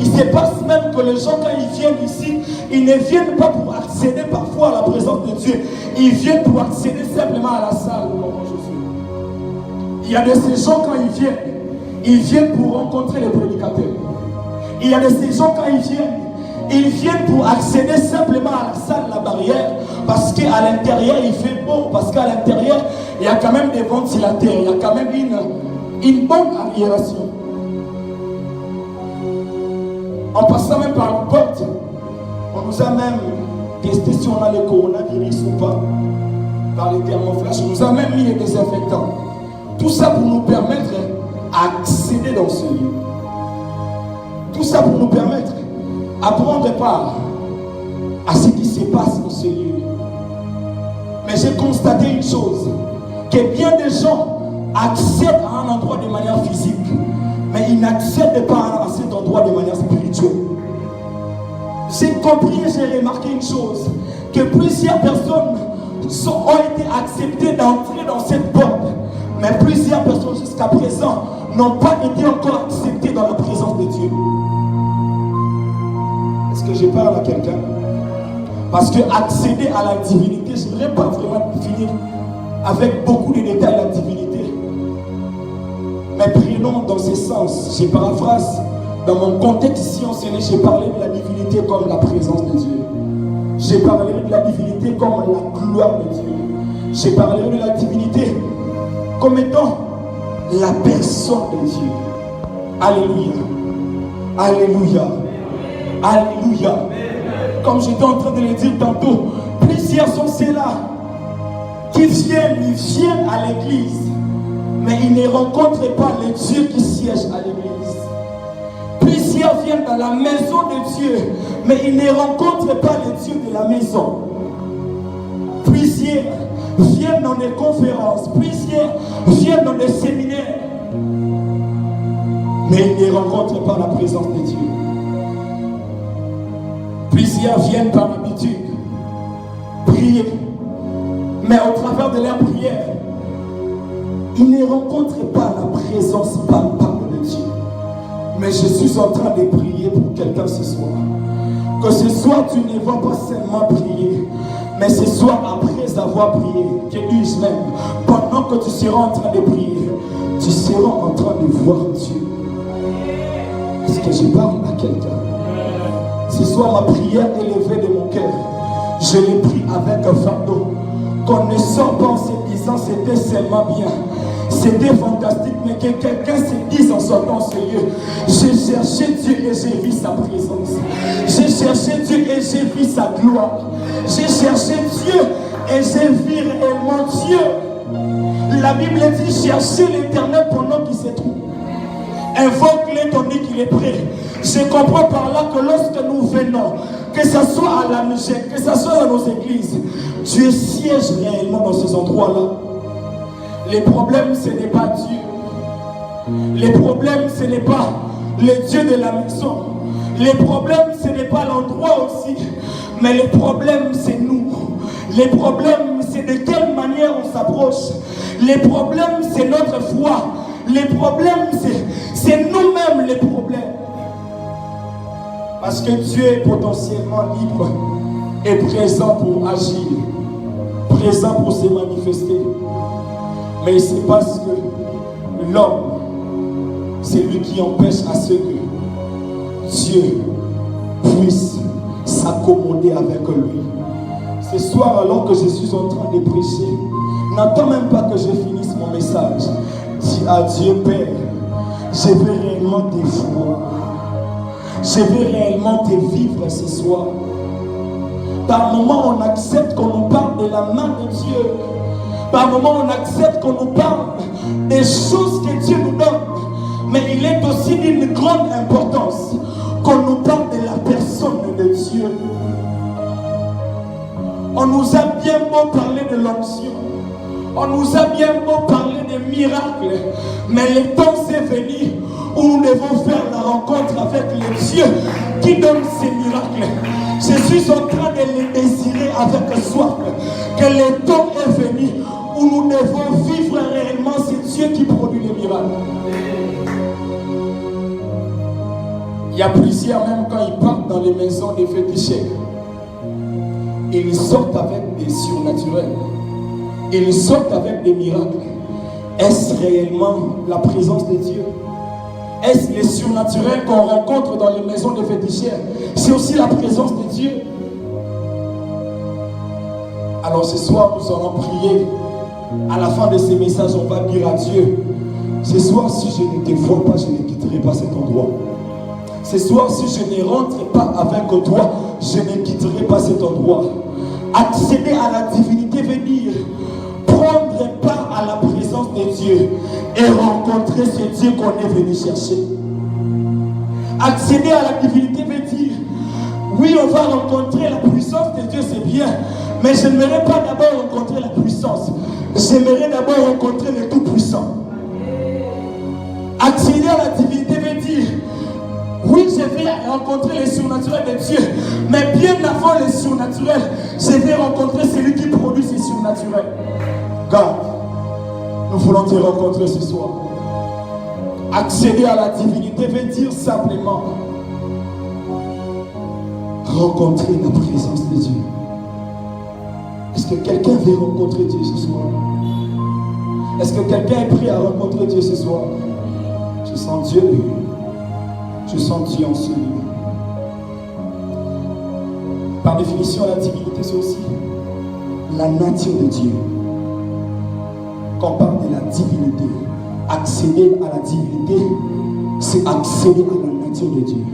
Il se passe même que les gens, quand ils viennent ici, ils ne viennent pas pour accéder parfois à la présence de Dieu. Ils viennent pour accéder simplement à la salle. Il y a de ces gens, quand ils viennent pour rencontrer les prédicateurs. Il y a de ces gens, quand ils viennent pour accéder simplement à la salle, la barrière, parce qu'à l'intérieur, il fait beau, parce qu'à l'intérieur, il y a quand même des ventilateurs, il y a quand même une bonne aération. En passant même par une porte, on nous a même testé si on a le coronavirus ou pas, par les thermoflash. On nous a même mis les désinfectants. Tout ça pour nous permettre d'accéder dans ce lieu. Tout ça pour nous permettre à prendre part à ce qui se passe dans ce lieu. Mais j'ai constaté une chose, que bien des gens accèdent à un endroit de manière physique, mais ils n'accèdent pas à cet endroit de manière spirituelle. J'ai compris et j'ai remarqué une chose, que plusieurs personnes ont été acceptées d'entrer dans cette porte, mais plusieurs personnes jusqu'à présent n'ont pas été encore acceptées dans la présence de Dieu. Est-ce que je parle à quelqu'un? Parce que accéder à la divinité, je ne voudrais pas vraiment finir avec beaucoup de détails la divinité. Mais prenons dans ce sens. Je paraphrase. Dans mon contexte ici enseigné, j'ai parlé de la divinité comme la présence de Dieu. J'ai parlé de la divinité comme la gloire de Dieu. J'ai parlé de la divinité comme étant la personne de Dieu. Alléluia. Alléluia. Alléluia. Comme j'étais en train de le dire tantôt, plusieurs sont ceux-là qui viennent à l'église, mais ils ne rencontrent pas le Dieu qui siège à l'église. Plusieurs viennent dans la maison de Dieu, mais ils ne rencontrent pas le Dieu de la maison. Plusieurs viennent dans des conférences, plusieurs viennent dans des séminaires, mais ils ne rencontrent pas la présence de Dieu. Plusieurs viennent par habitude prier, mais au travers de leur prière, ils ne rencontrent pas la présence palpable de Dieu. Mais je suis en train de prier pour quelqu'un ce soir. Que ce soir, tu ne vas pas seulement prier, mais ce soir, après avoir prié, que dis-je même, pendant que tu seras en train de prier, tu seras en train de voir Dieu. Est-ce que je parle à quelqu'un? Ce soir, ma prière élevée de mon cœur, je l'ai pris avec un fardeau. Qu'on ne sort pas en se disant c'était seulement bien, c'était fantastique, mais que quelqu'un se dise en sortant ce lieu, j'ai cherché Dieu et j'ai vu sa présence. J'ai cherché Dieu et j'ai vu sa gloire. J'ai cherché Dieu et j'ai vu réellement Dieu. La Bible dit cherchez l'Éternel pendant qu'il se trouve. Invoque-le tandis qu'il est prêt. Je comprends par là que lorsque nous venons, que ce soit à la maison, que ce soit dans nos églises, Dieu siège réellement dans ces endroits-là. Les problèmes, ce n'est pas Dieu. Les problèmes, ce n'est pas le Dieu de la maison. Les problèmes, ce n'est pas l'endroit aussi. Mais les problèmes, c'est nous. Les problèmes, c'est de quelle manière on s'approche. Les problèmes, c'est notre foi. Les problèmes, c'est nous-mêmes les problèmes. Parce que Dieu est potentiellement libre et présent pour agir, présent pour se manifester. Mais il se passe que l'homme, c'est lui qui empêche à ce que Dieu puisse s'accommoder avec lui. Ce soir, alors que je suis en train de prêcher, n'attends même pas que je finisse mon message. Dis à Dieu, Père, je veux réellement te voir. Je veux réellement te vivre ce soir. Par moments, on accepte qu'on nous parle de la main de Dieu. Par moments, on accepte qu'on nous parle des choses que Dieu nous donne. Mais il est aussi d'une grande importance qu'on nous parle de la personne de Dieu. On nous a bien beau parler de l'onction. On nous a bien beau parler des miracles. Mais le temps s'est venu où nous devons faire la rencontre avec le Dieu qui donne ces miracles. Je suis en train de les désirer avec soif. Que le temps est venu où nous devons vivre réellement ce Dieu qui produit les miracles. Il y a plusieurs, même quand ils partent dans les maisons des féticheurs, ils sortent avec des surnaturels. Ils sortent avec des miracles. Est-ce réellement la présence de Dieu? Est-ce les surnaturels qu'on rencontre dans les maisons des féticheurs? C'est aussi la présence de Dieu. Alors ce soir, nous allons prier. À la fin de ces messages, on va dire à Dieu, ce soir, si je ne te vois pas, je ne quitterai pas cet endroit. Ce soir, si je ne rentre pas avec toi, je ne quitterai pas cet endroit. Accéder à la divinité veut dire prendre part à la présence de Dieu et rencontrer ce Dieu qu'on est venu chercher. Accéder à la divinité veut dire, oui, on va rencontrer la puissance de Dieu, c'est bien, mais je n'aimerais pas d'abord rencontrer la puissance. J'aimerais d'abord rencontrer le Tout-Puissant. Accéder à la divinité veut dire, oui, je vais rencontrer les surnaturels de Dieu, mais bien avant les surnaturels, je vais rencontrer celui qui produit ces surnaturels. God, nous voulons te rencontrer ce soir. Accéder à la divinité veut dire simplement rencontrer la présence de Dieu. Est-ce que quelqu'un veut rencontrer Dieu ce soir? Est-ce que quelqu'un est prêt à rencontrer Dieu ce soir? Je sens Dieu. Je sens Dieu en ce lieu. Par définition, la divinité, c'est aussi la nature de Dieu. Quand on parle de la divinité, accéder à la divinité, c'est accéder à la nature de Dieu.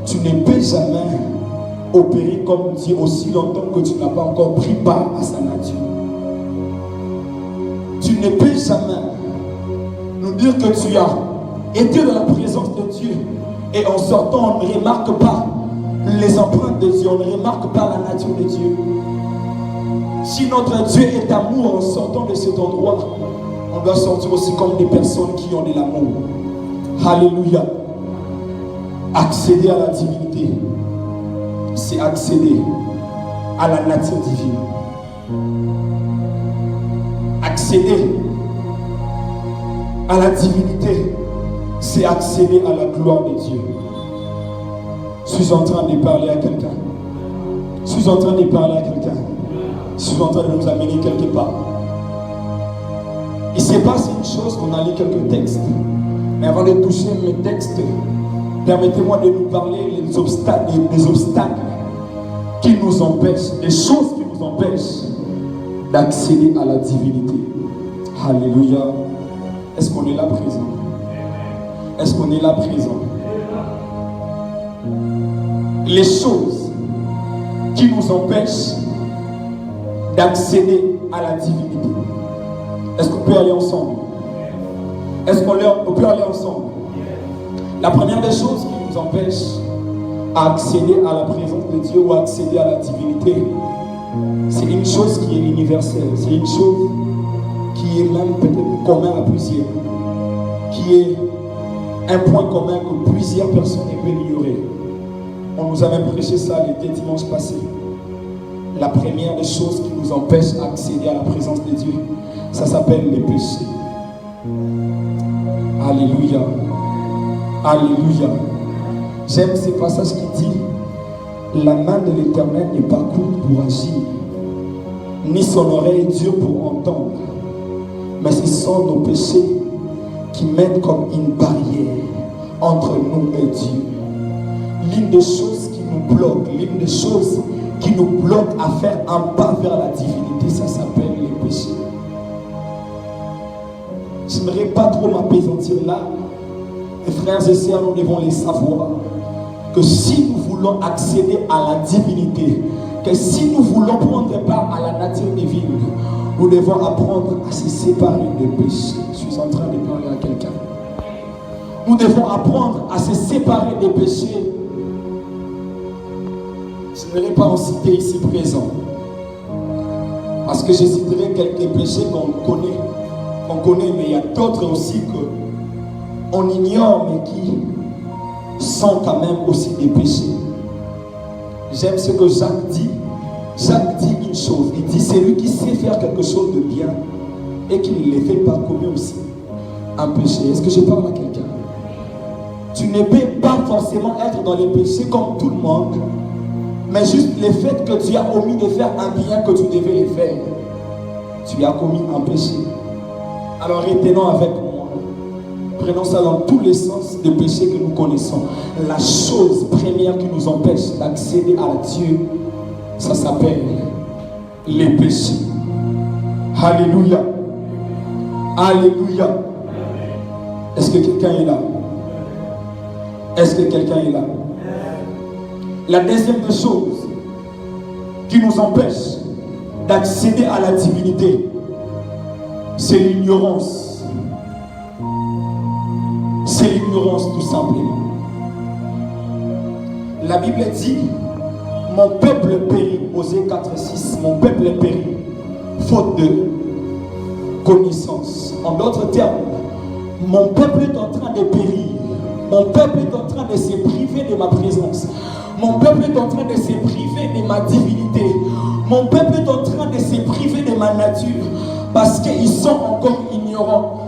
Tu ne peux jamais opérer comme Dieu aussi longtemps que tu n'as pas encore pris part à sa nature. Tu ne peux jamais nous dire que tu as été dans la présence de Dieu et en sortant, on ne remarque pas les empreintes de Dieu, on ne remarque pas la nature de Dieu. Si notre Dieu est amour, en sortant de cet endroit, on doit sortir aussi comme des personnes qui ont de l'amour. Alléluia. Accéder à la divinité, c'est accéder à la nature divine. Accéder à la divinité, c'est accéder à la gloire de Dieu. Je suis en train de parler à quelqu'un. Je suis en train de parler à quelqu'un. Je suis en train de nous amener quelque part. Il se passe une chose, on a lu quelques textes. Mais avant de toucher mes textes, permettez-moi de nous parler des obstacles qui nous empêchent, des choses qui nous empêchent d'accéder à la divinité. Alléluia. Est-ce qu'on est là présent? Est-ce qu'on est là présent? Les choses qui nous empêchent d'accéder à la divinité. Est-ce qu'on peut aller ensemble? Est-ce qu'on peut aller ensemble? La première des choses qui nous empêche à accéder à la présence de Dieu ou à accéder à la divinité, c'est une chose qui est universelle. C'est une chose qui est même peut-être commun à plusieurs, qui est un point commun que plusieurs personnes peuvent ignorer. On nous a même prêché ça l'été dimanche passé. La première des choses qui nous empêche d'accéder à la présence de Dieu, ça s'appelle les péchés. Alléluia. Alléluia. J'aime ces passages qui dit: la main de l'Éternel n'est pas courte pour agir, ni son oreille dure pour entendre, mais ce sont nos péchés qui mettent comme une barrière entre nous et Dieu. L'une des choses qui nous bloque, l'une des choses qui nous bloque à faire un pas vers la divinité, ça s'appelle les péchés. Je n'aimerais pas trop m'apaisantir là. Mes frères et sœurs, nous devons les savoir que si nous voulons accéder à la divinité, que si nous voulons prendre part à la nature divine, nous devons apprendre à se séparer des péchés. Je suis en train de parler à quelqu'un. Nous devons apprendre à se séparer des péchés. Je ne vais pas en citer ici présent, parce que je citerai quelques péchés qu'on connaît, mais il y a d'autres aussi qu'on ignore, mais qui sont quand même aussi des péchés. J'aime ce que Jacques dit. Jacques dit une chose. Il dit: celui qui sait faire quelque chose de bien et qui ne le fait pas commet aussi un péché. Est-ce que je parle à quelqu'un? Tu ne peux pas forcément être dans les péchés comme tout le monde, mais juste le fait que tu as omis de faire un bien que tu devais le faire, tu as commis un péché. Alors retenons avec moi, prenons ça dans tous les sens de péché que nous connaissons. La chose première qui nous empêche d'accéder à Dieu, ça s'appelle les péchés. Alléluia. Alléluia. Est-ce que quelqu'un est là? Est-ce que quelqu'un est là? La deuxième des choses qui nous empêche d'accéder à la divinité, c'est l'ignorance. C'est l'ignorance tout simplement. La Bible dit: mon peuple périt, Osée 4:6, mon peuple périt, faute de connaissance. En d'autres termes, mon peuple est en train de périr. Mon peuple est en train de se priver de ma présence. Mon peuple est en train de se priver de ma divinité. Mon peuple est en train de se priver de ma nature. Parce qu'ils sont encore ignorants.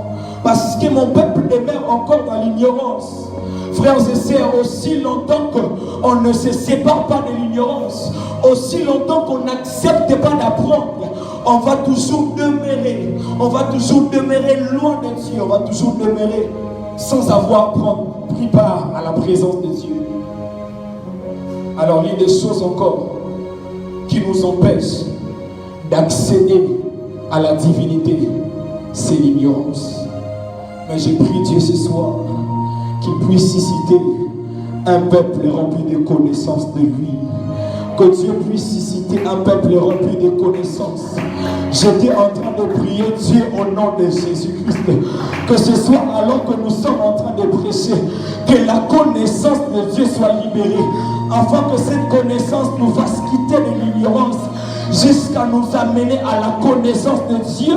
Parce que mon peuple demeure encore dans l'ignorance. Frères et sœurs, aussi longtemps qu'on ne se sépare pas de l'ignorance, aussi longtemps qu'on n'accepte pas d'apprendre, on va toujours demeurer loin de Dieu, on va toujours demeurer sans avoir pris part à la présence de Dieu. Alors l'une des choses encore qui nous empêche d'accéder à la divinité, c'est l'ignorance. Mais j'ai prié Dieu ce soir qu'il puisse susciter un peuple rempli de connaissances de lui. Que Dieu puisse susciter un peuple rempli de connaissances. J'étais en train de prier Dieu au nom de Jésus-Christ. Que ce soit alors que nous sommes en train de prêcher, que la connaissance de Dieu soit libérée, afin que cette connaissance nous fasse quitter de l'ignorance jusqu'à nous amener à la connaissance de Dieu.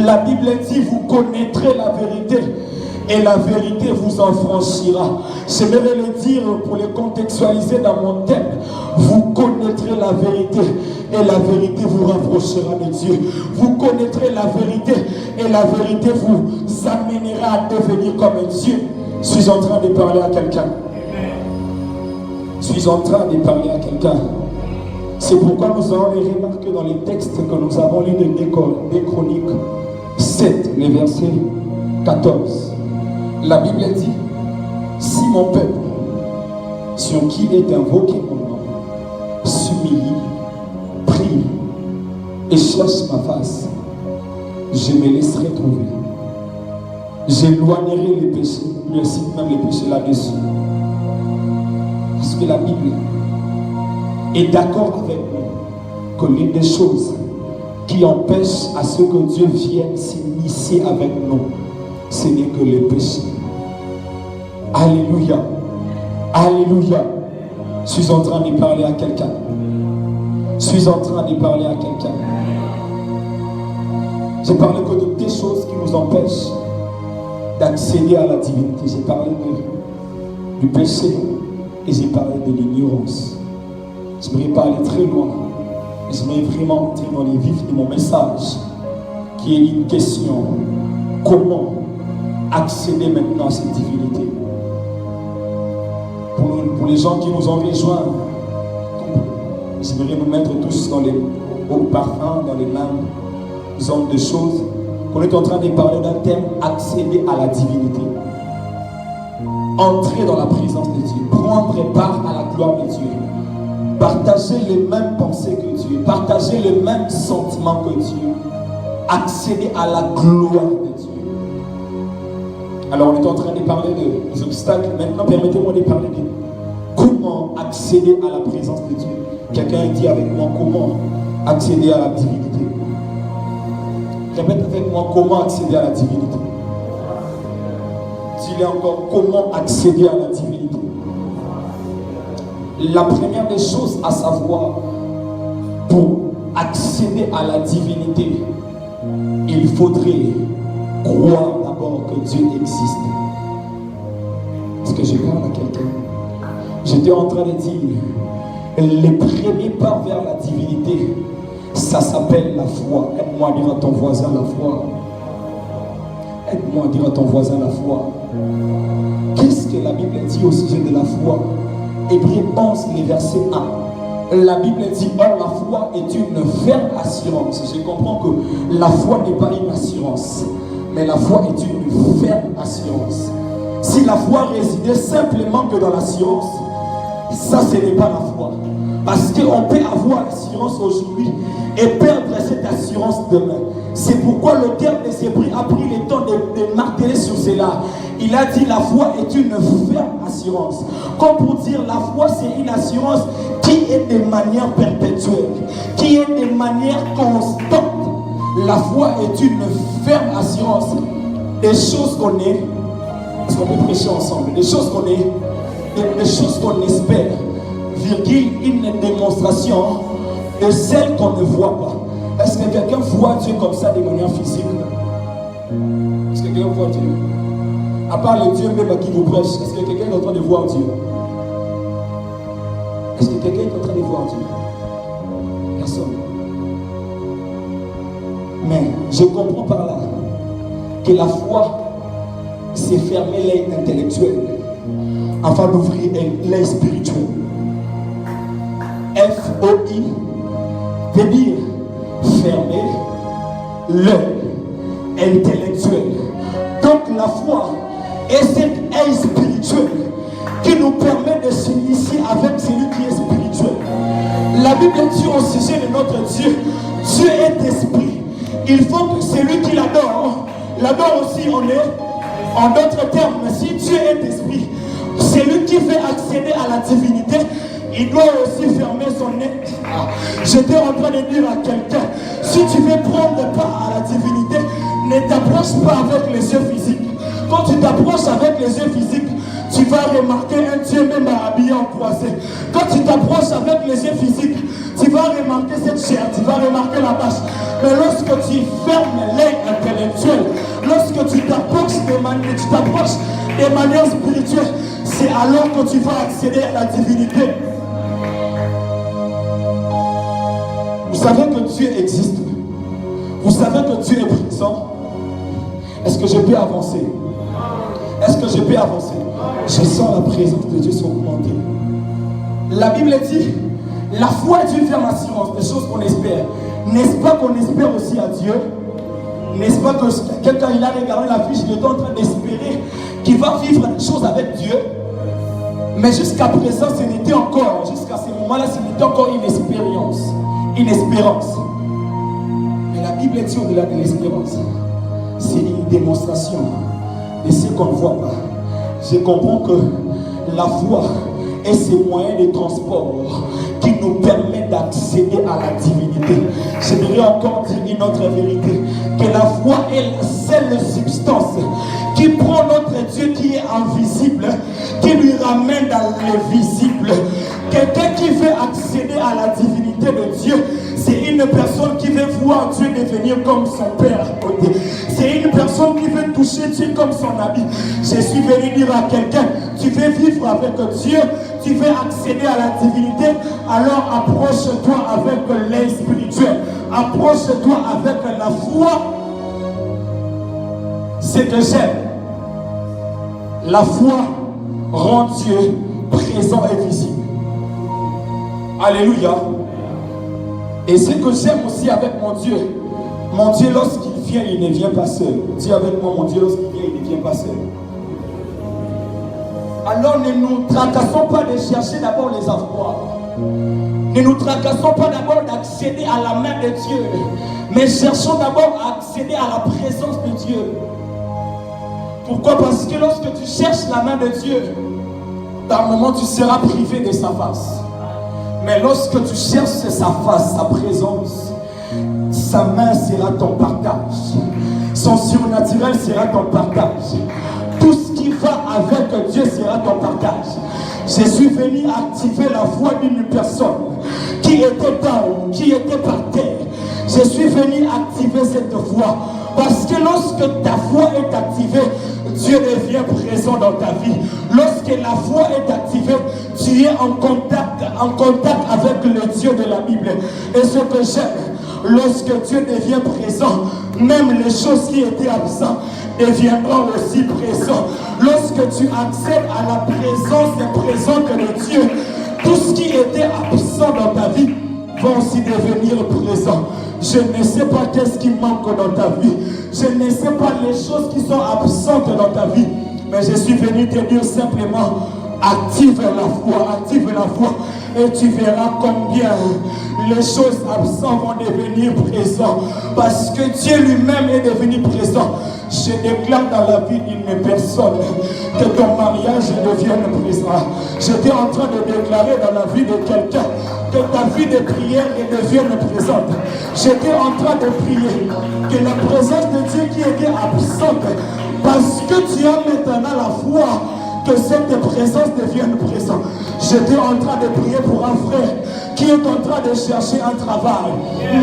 La Bible dit, vous connaîtrez la vérité et la vérité vous en franchira. J'aimerais le dire pour le contextualiser dans mon thème. Vous connaîtrez la vérité et la vérité vous rapprochera de Dieu. Vous connaîtrez la vérité et la vérité vous amènera à devenir comme Dieu. Je suis en train de parler à quelqu'un. Je suis en train de parler à quelqu'un. C'est pourquoi nous avons remarqué dans les textes que nous avons lus des Chroniques 7, le verset 14. La Bible dit, si mon peuple, sur qui est invoqué mon nom, s'humilie, prie et cherche ma face, je me laisserai trouver. J'éloignerai les péchés. Je cite même les péchés là-dessus. Parce que la Bible est d'accord avec nous que l'une des choses qui empêche à ce que Dieu vienne s'initier avec nous, ce n'est que le péché. Alléluia. Alléluia. Je suis en train de parler à quelqu'un. Je suis en train de parler à quelqu'un. J'ai parlé que de deux choses qui nous empêchent d'accéder à la divinité. J'ai parlé du péché et j'ai parlé de l'ignorance. Je ne voudrais pas aller très loin. Je vais vraiment entrer dans les vifs de mon message, qui est une question: comment accéder maintenant à cette divinité? Pour les gens qui nous ont rejoints, j'aimerais nous mettre tous dans les hauts parfums, dans les mêmes zones de choses. On est en train de parler d'un thème: accéder à la divinité. Entrer dans la présence de Dieu, prendre part à la gloire de Dieu. Partager les mêmes pensées que Dieu, partager les mêmes sentiments que Dieu, accéder à la gloire de Dieu. Alors on est en train de parler des obstacles. Maintenant permettez-moi de parler de comment accéder à la présence de Dieu. Quelqu'un dit avec moi: comment accéder à la divinité? Répète avec moi: comment accéder à la divinité? Dis-le encore: comment accéder à la divinité? La première des choses à savoir, pour accéder à la divinité, il faudrait croire d'abord que Dieu existe. Est-ce que je parle à quelqu'un? J'étais en train de dire, les premiers pas vers la divinité, ça s'appelle la foi. Aide-moi à dire à ton voisin la foi. Aide-moi à dire à ton voisin la foi. Qu'est-ce que la Bible dit au sujet de la foi? Hébreux 11, le verset 1. La Bible dit: or la foi est une ferme assurance. Je comprends que la foi n'est pas une assurance, mais la foi est une ferme assurance. Si la foi résidait simplement que dans l'assurance, ça ce n'est pas la foi. Parce qu'on peut avoir l'assurance aujourd'hui et perdre cette assurance demain. C'est pourquoi l'auteur des Hébreux a pris le temps de marteler sur cela. Il a dit: la foi est une ferme assurance. Comme pour dire, la foi c'est une assurance qui est de manière perpétuelle, qui est de manière constante. La foi est une ferme assurance des choses qu'on est. Est-ce qu'on peut prêcher ensemble? Des choses qu'on est, des choses qu'on espère, virgule, une démonstration de celles qu'on ne voit pas. Est-ce que quelqu'un voit Dieu comme ça de manière physique? Est-ce que quelqu'un voit Dieu? À part le Dieu même à qui vous prêche, est-ce que quelqu'un est en train de voir Dieu? Est-ce que quelqu'un est en train de voir Dieu? Personne. Mais je comprends par là que la foi c'est fermer l'œil intellectuel afin d'ouvrir l'œil spirituel. F-O-I veut dire fermer l'œil intellectuel. Donc la foi est cet œil spirituel qui nous permet de s'initier avec celui qui est spirituel. La Bible dit au sujet de notre Dieu, Dieu est esprit. Il faut que celui qui l'adore aussi en d'autres termes, si Dieu est esprit, celui qui veut accéder à la divinité, il doit aussi fermer son nez. J'étais en train de dire à quelqu'un, si tu veux prendre part à la divinité, ne t'approche pas avec les yeux physiques. Quand tu t'approches avec les yeux physiques, tu vas remarquer un Dieu même habillé en croisé. Quand tu t'approches avec les yeux physiques, tu vas remarquer cette chair, tu vas remarquer la vache. Mais lorsque tu fermes l'œil intellectuel, lorsque tu t'approches de manière spirituelle, c'est alors que tu vas accéder à la divinité. Vous savez que Dieu existe. Vous savez que Dieu est présent. Est-ce que je peux avancer? Est-ce que je peux avancer? Je sens la présence de Dieu s'augmenter. La Bible dit, la foi est une ferme assurance des choses qu'on espère. N'est-ce pas qu'on espère aussi à Dieu? N'est-ce pas que quelqu'un il a regardé la fiche, il est en train d'espérer qu'il va vivre des choses avec Dieu? Mais jusqu'à présent, ce n'était encore, jusqu'à ce moment-là, ce n'était encore une expérience. Une espérance. Mais la Bible dit au-delà de l'espérance, c'est une démonstration de ce qu'on ne voit pas. Je comprends que la foi est ce moyen de transport qui nous permet d'accéder à la divinité. J'aimerais encore dire une autre vérité, que la foi est la seule substance qui prend notre Dieu qui est invisible, qui lui ramène dans le visible. Quelqu'un qui veut accéder à la divinité de Dieu, c'est une personne qui veut voir Dieu devenir comme son Père à côté. C'est une personne qui veut toucher Dieu comme son ami. Je suis venu dire à quelqu'un, tu veux vivre avec Dieu, tu veux accéder à la divinité, alors approche-toi avec l'œil spirituel. Approche-toi avec la foi. C'est que j'aime. La foi rend Dieu présent et visible. Alléluia. Et ce que j'aime aussi avec mon Dieu, lorsqu'il vient, il ne vient pas seul. Dis avec moi, mon Dieu, lorsqu'il vient, il ne vient pas seul. Alors ne nous tracassons pas de chercher d'abord les avoirs. Ne nous tracassons pas d'abord d'accéder à la main de Dieu, mais cherchons d'abord à accéder à la présence de Dieu. Pourquoi? Parce que lorsque tu cherches la main de Dieu, par un moment tu seras privé de sa face. Mais lorsque tu cherches sa face, sa présence, sa main sera ton partage. Son surnaturel sera ton partage. Tout ce qui va avec Dieu sera ton partage. Je suis venu activer la foi d'une personne qui était down, qui était par terre. Je suis venu activer cette foi. Parce que lorsque ta foi est activée, Dieu devient présent dans ta vie. Lorsque la foi est activée, tu es en contact avec le Dieu de la Bible. Et ce que j'aime, lorsque Dieu devient présent, même les choses qui étaient absentes deviendront aussi présentes. Lorsque tu accèdes à la présence présente de Dieu, tout ce qui était absent dans ta vie va aussi devenir présent. Je ne sais pas qu'est-ce qui manque dans ta vie. Je ne sais pas les choses qui sont absentes dans ta vie. Mais je suis venu te dire simplement, active la foi. Et tu verras combien les choses absentes vont devenir présentes. Parce que Dieu lui-même est devenu présent. Je déclare dans la vie d'une personne que ton mariage devienne présent. J'étais en train de déclarer dans la vie de quelqu'un que ta vie de prière devienne présente. J'étais en train de prier que la présence de Dieu qui était absente, parce que tu as maintenant la foi, que cette présence devienne présente. J'étais en train de prier pour un frère qui est en train de chercher un travail.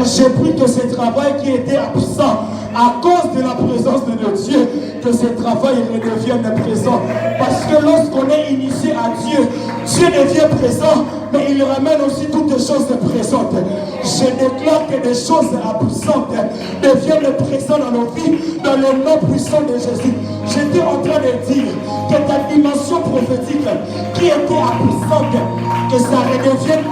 J'ai pris que ce travail qui était absent à cause de la présence de Dieu, que ce travail redevienne présent. Parce que lorsqu'on est initié à Dieu, Dieu devient présent, mais il ramène aussi toutes les choses présentes. Je Je déclare que des choses absentes deviennent présentes dans nos vies, dans le nom puissant de Jésus. J'étais en train de dire que ta dimension prophétique qui était absente, que ça redevienne.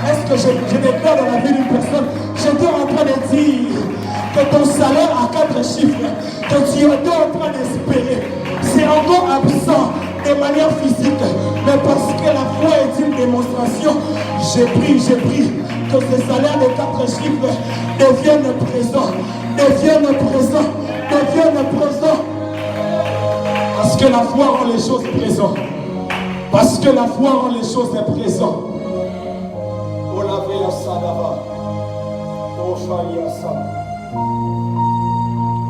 Est-ce que je déclare dans la vie d'une personne? J'étais en train de dire que ton salaire à 4 chiffres, que tu étais en train d'espérer, c'est encore absent de manière physique, mais parce que la foi est une démonstration. J'ai pris que ces salaires de 4 chiffres deviennent présents. Parce que la foi rend les choses présentes. Parce que la foi rend les choses présentes.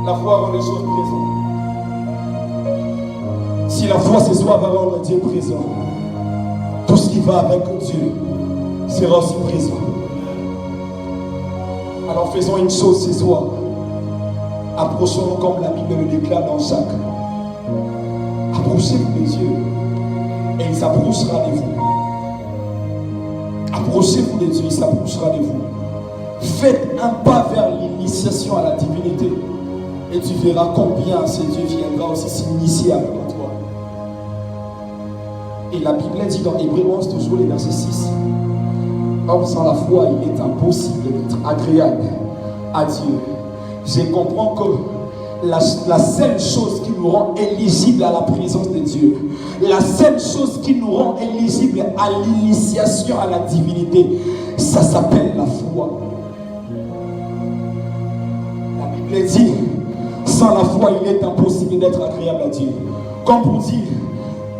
La foi rend les choses présentes. Si la foi ce soir va rendre Dieu présent, tout ce qui va avec Dieu sera aussi présent. Alors faisons une chose ce soir. Approchons-nous comme la Bible le déclare dans Jacques. Approchez-vous de Dieu et il s'approchera de vous. Approchez-vous de Dieu, il s'approchera de vous. Faites un pas vers l'initiation à la divinité et tu verras combien ce Dieu viendra aussi s'initier avec toi. Et la Bible dit dans Hébreux 11, toujours les versets 6, homme sans la foi, il est impossible d'être agréable à Dieu. Je comprends que la seule chose qui nous rend éligible à la présence de Dieu, la seule chose qui nous rend éligible à l'initiation à la divinité, ça s'appelle la foi. La Bible dit, sans la foi, il est impossible d'être agréable à Dieu. Comme pour dire,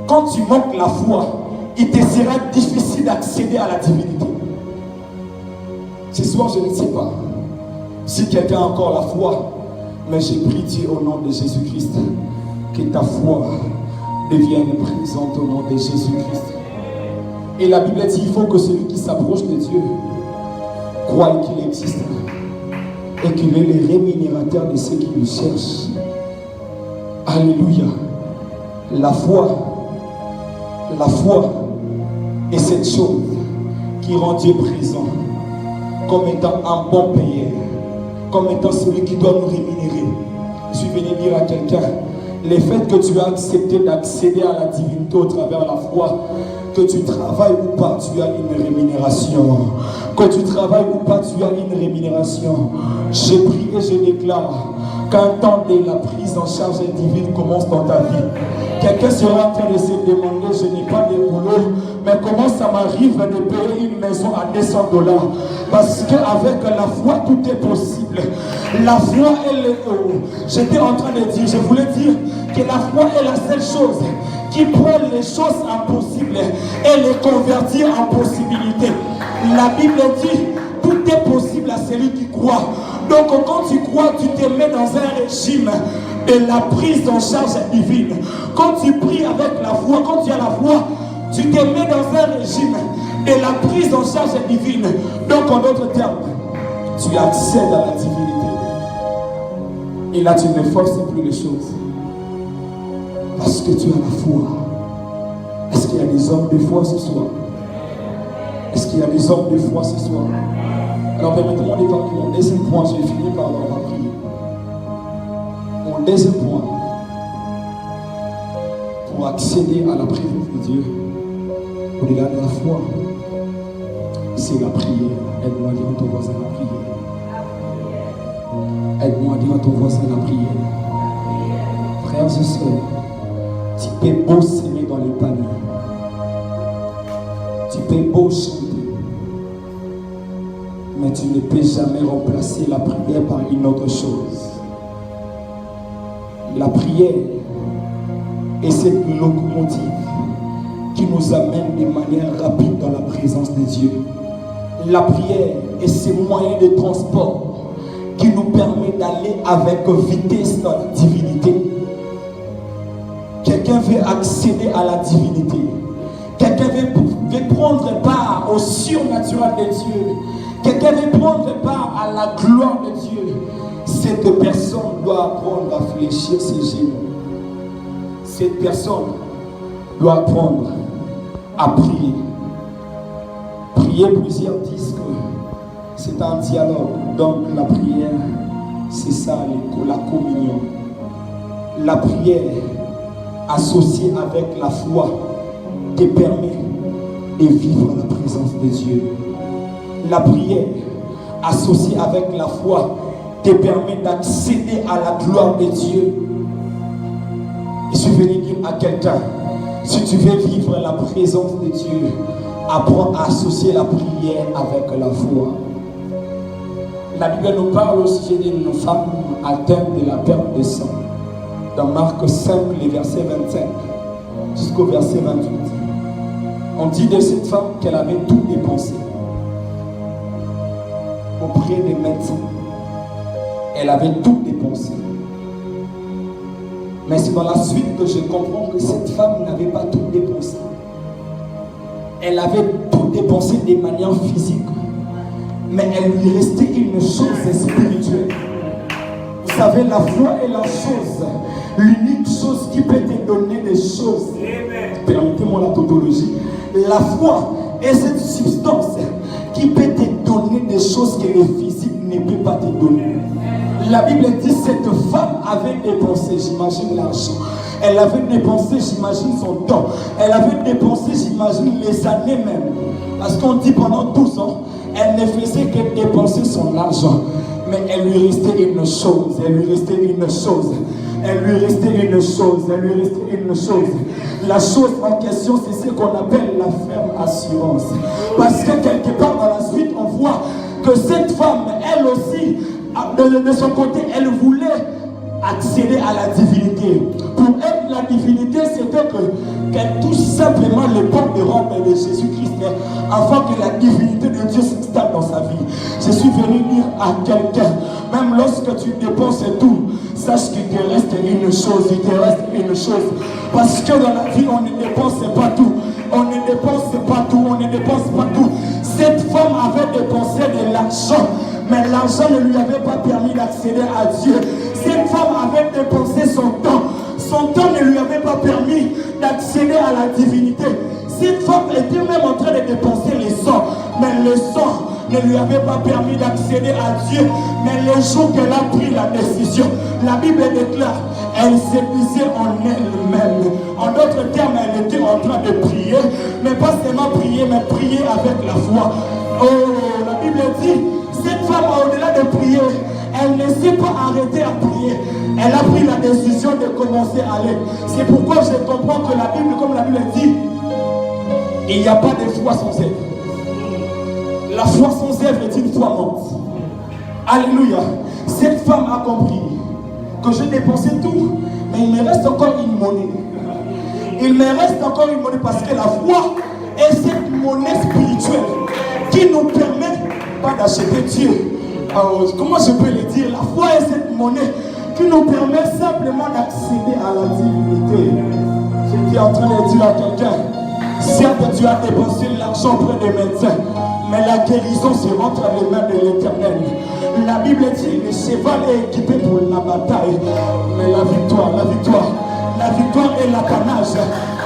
quand tu manques la foi, il te sera difficile d'accéder à la divinité. Ce soir, je ne sais pas si quelqu'un a encore la foi, mais j'ai prie Dieu au nom de Jésus-Christ, que ta foi devienne présente au nom de Jésus-Christ. Et la Bible dit, il faut que celui qui s'approche de Dieu croie qu'il existe et qu'il est le rémunérateur de ceux qui le cherchent. Alléluia. La foi est cette chose qui rend Dieu présent comme étant un bon payeur, comme étant celui qui doit nous rémunérer. Je suis venu dire à quelqu'un, le fait que tu as accepté d'accéder à la divinité au travers de la foi, que tu travailles ou pas, tu as une rémunération. Que tu travailles ou pas, tu as une rémunération. Je prie et je déclare qu'un temps de la prise en charge divine commence dans ta vie. Quelqu'un sera en train de se demander, je n'ai pas de boulot, mais comment ça m'arrive de payer une maison à $200? Parce qu'avec la foi, tout est possible. La foi, j'étais en train de dire, je voulais dire que la foi est la seule chose qui prend les choses impossibles et les convertit en possibilités. La Bible dit, tout est possible à celui qui croit. Donc quand tu crois, tu te mets dans un régime de la prise en charge divine. Quand tu pries avec la foi, quand tu as la foi, tu te mets dans un régime de la prise en charge divine. Donc en d'autres termes, tu accèdes à la divinité. Et là, tu ne forces plus les choses. Parce que tu as la foi. Est-ce qu'il y a des hommes de foi ce soir? Est-ce qu'il y a des hommes de foi ce soir? Alors permettez-moi de parler de mon deuxième point. Je vais finir par avoir ma prière. Mon deuxième point, pour accéder à la présence de Dieu, au-delà de la foi, c'est la prière. Aide-moi à dire à ton voisin la prière. Aide-moi à dire à ton voisin la prière. Frères et sœurs, tu peux beau s'aimer dans les paniers. Tu peux beau chanter. Mais tu ne peux jamais remplacer la prière par une autre chose. La prière est cette locomotive qui nous amène de manière rapide dans la présence de Dieu. La prière est ce moyen de transport qui nous permet d'aller avec vitesse dans la divinité. Quelqu'un veut accéder à la divinité. Quelqu'un veut prendre part au surnaturel de Dieu. Quelqu'un veut prendre part à la gloire de Dieu. Cette personne doit apprendre à fléchir ses genoux. Cette personne doit apprendre à prier. Prier, plusieurs disent que C'est un dialogue. Donc la prière, c'est ça, la communion. La prière associée avec la foi te permet de vivre la présence de Dieu. La prière associée avec la foi te permet d'accéder à la gloire de Dieu. Et je suis venu dire à quelqu'un, si tu veux vivre la présence de Dieu, apprends à associer la prière avec la foi. La Bible nous parle au sujet d'une femme atteinte de la perte de sang. Dans Marc 5, les versets 25 jusqu'au verset 28. On dit de cette femme qu'elle avait tout dépensé auprès des médecins. Elle avait tout dépensé. Mais c'est dans la suite que je comprends que cette femme n'avait pas tout dépensé. Elle avait tout dépensé de manière physique. Mais elle lui restait une chose spirituelle. Vous savez, la foi est la chose, l'unique chose qui peut te donner des choses. Permettez-moi la tautologie. La foi est cette substance qui peut te donner des choses que le physique ne peut pas te donner. La Bible dit que cette femme avait dépensé, j'imagine, l'argent. Elle avait dépensé, j'imagine, son temps. Elle avait dépensé, j'imagine, les années même. Parce qu'on dit pendant 12 ans, elle ne faisait que dépenser son argent. Mais elle lui restait une chose, elle lui restait une chose. Elle lui restait une chose, elle lui restait une chose. La chose en question, c'est ce qu'on appelle la ferme assurance. Parce que quelque part dans la suite, on voit que cette femme, elle aussi, de son côté, elle voulait accéder à la divinité. Pour elle, la divinité, c'était qu'elle touche simplement les portes de robe de Jésus-Christ, afin que la divinité de Dieu s'installe dans sa vie. Je suis venu dire à quelqu'un, même lorsque tu dépenses tout, sache qu'il te reste une chose, il te reste une chose. Parce que dans la vie, on ne dépense pas tout. On ne dépense pas tout, on ne dépense pas tout. Cette femme avait dépensé de l'argent, mais l'argent ne lui avait pas permis d'accéder à Dieu. Cette femme avait dépensé son temps. Son temps ne lui avait pas permis d'accéder à la divinité. Cette femme était même en train de dépenser le sang, mais le sang ne lui avait pas permis d'accéder à Dieu. Mais le jour qu'elle a pris la décision, la Bible déclare, elle se disait en elle-même. En d'autres termes, elle était en train de prier, mais pas seulement prier, mais prier avec la foi. Oh, la Bible dit, cette femme, au-delà de prier, elle ne s'est pas arrêtée à prier. Elle a pris la décision de commencer à aller. C'est pourquoi je comprends que la Bible, comme la Bible dit, il n'y a pas de foi sans œuvre. La foi sans œuvre est une foi morte. Alléluia. Cette femme a compris que j'ai dépensé tout, mais il me reste encore une monnaie. Il me reste encore une monnaie parce que la foi est cette monnaie spirituelle qui nous permet pas d'acheter Dieu. Alors, comment je peux le dire? La foi est cette monnaie qui nous permet simplement d'accéder à la divinité. J'étais en train de dire à quelqu'un, certes tu as dépensé l'argent auprès des médecins, mais la guérison c'est entre les mains de l'Éternel. La Bible dit le cheval est équipé pour la bataille, mais la victoire est l'apanage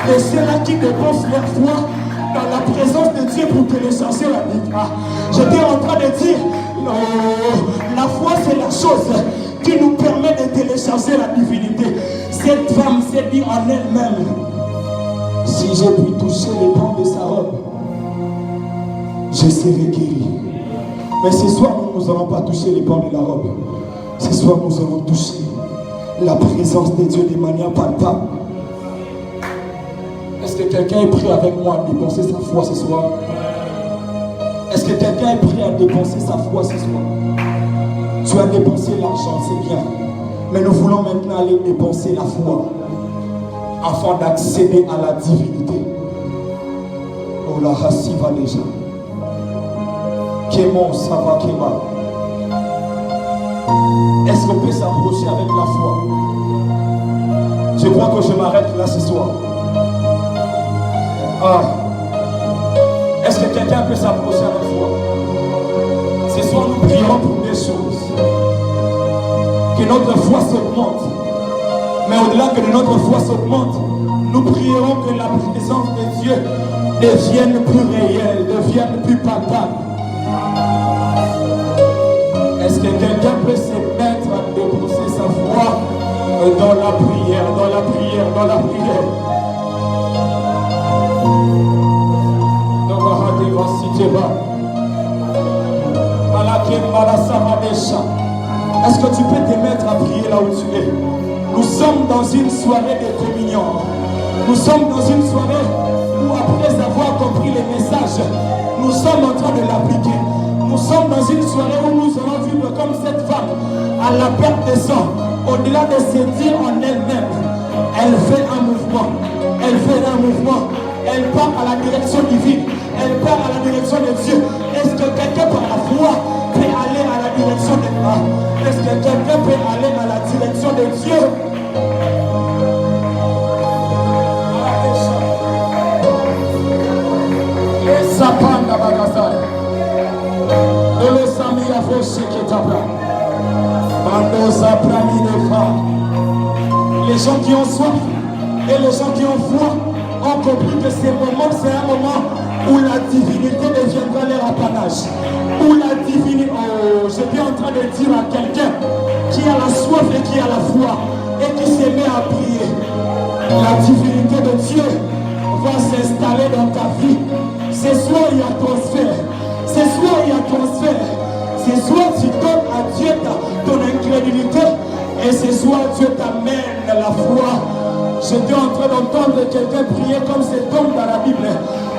de ceux-là qui dépensent leur foi dans la présence de Dieu pour télécharger la victoire. J'étais en train de dire, la foi c'est la chose qui nous permet de télécharger la divinité. Cette femme s'est dit en elle-même, si j'ai pu toucher les bandes de sa robe, je serai guéri. Mais ce soir, nous n'allons pas toucher les bandes de la robe. Ce soir, nous allons toucher la présence de Dieu de manière palpable. Est-ce que quelqu'un est prêt avec moi à dépenser sa foi ce soir? Est-ce que quelqu'un est prêt à dépenser sa foi ce soir? Tu as dépensé l'argent, c'est bien. Mais nous voulons maintenant aller dépenser la foi afin d'accéder à la divinité. Oh la rassi va déjà. Kémon, ça va, Kéma. Est-ce qu'on peut s'approcher avec la foi? Je crois que je m'arrête là ce soir. Ah. Est-ce que quelqu'un peut s'approcher avec foi? Ce soir, nous prions pour des choses. Que notre foi s'augmente. Mais au-delà que notre foi s'augmente, nous prierons que la présence de Dieu devienne plus réelle, devienne plus palpable. dans la prière. Est-ce que tu peux te mettre à prier là où tu es? Nous sommes dans une soirée de communion. Nous sommes dans une soirée où, après avoir compris les messages, nous sommes en train de l'appliquer. Nous sommes dans une soirée où nous allons vivre comme cette femme à la perte de sang. Au-delà de se dire en elle-même, elle fait un mouvement. Elle fait un mouvement. Elle part à la direction divine. Elle part à la direction de Dieu. Est-ce que quelqu'un par la foi peut aller à la direction de Dieu? Est-ce que quelqu'un peut aller à la direction de Dieu? Les sapins d'Abagasai. De l'Osami à Fosé qui est à bras. Bandosa Prami de femmes. Les gens qui ont soif et les gens qui ont foi ont compris que ces moments, c'est un moment où la divinité deviendra leur apanage. Où la divinité, oh, je suis en train de dire à quelqu'un qui a la soif et qui a la foi et qui se met à prier, la divinité de Dieu va s'installer dans ta vie. Ce soir, il y a transfert. Ce soir, il y a transfert. Ce soir, tu donnes à Dieu ton incrédulité et ce soir, Dieu t'amène la foi. J'étais en train d'entendre quelqu'un prier comme cet homme dans la Bible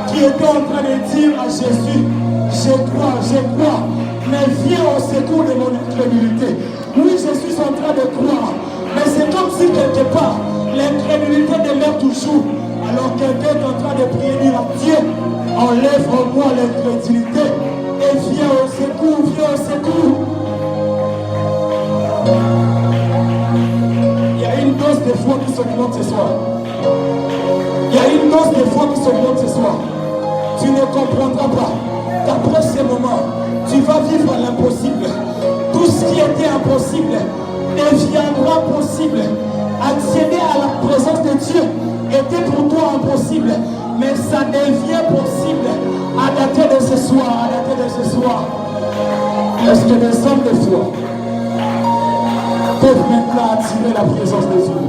qui était en train de dire à Jésus, je crois, mais viens au secours de mon incrédulité. Oui, je suis en train de croire, mais c'est comme si quelque part, l'incrédulité demeure toujours. Alors quelqu'un est en train de prier, dire à Dieu, enlève en moi l'incrédulité et viens au secours, viens au secours. Il y a une dose de foi qui s'augmente ce soir. Il y a une dose de foi qui s'augmente ce soir. Tu ne comprendras pas qu'après ce moment, tu vas vivre l'impossible. Tout ce qui était impossible deviendra possible. Accéder à la présence de Dieu était pour toi impossible, mais ça devient possible à dater de ce soir, à dater de ce soir. Est-ce que des hommes de foi peuvent maintenant attirer la présence de Dieu?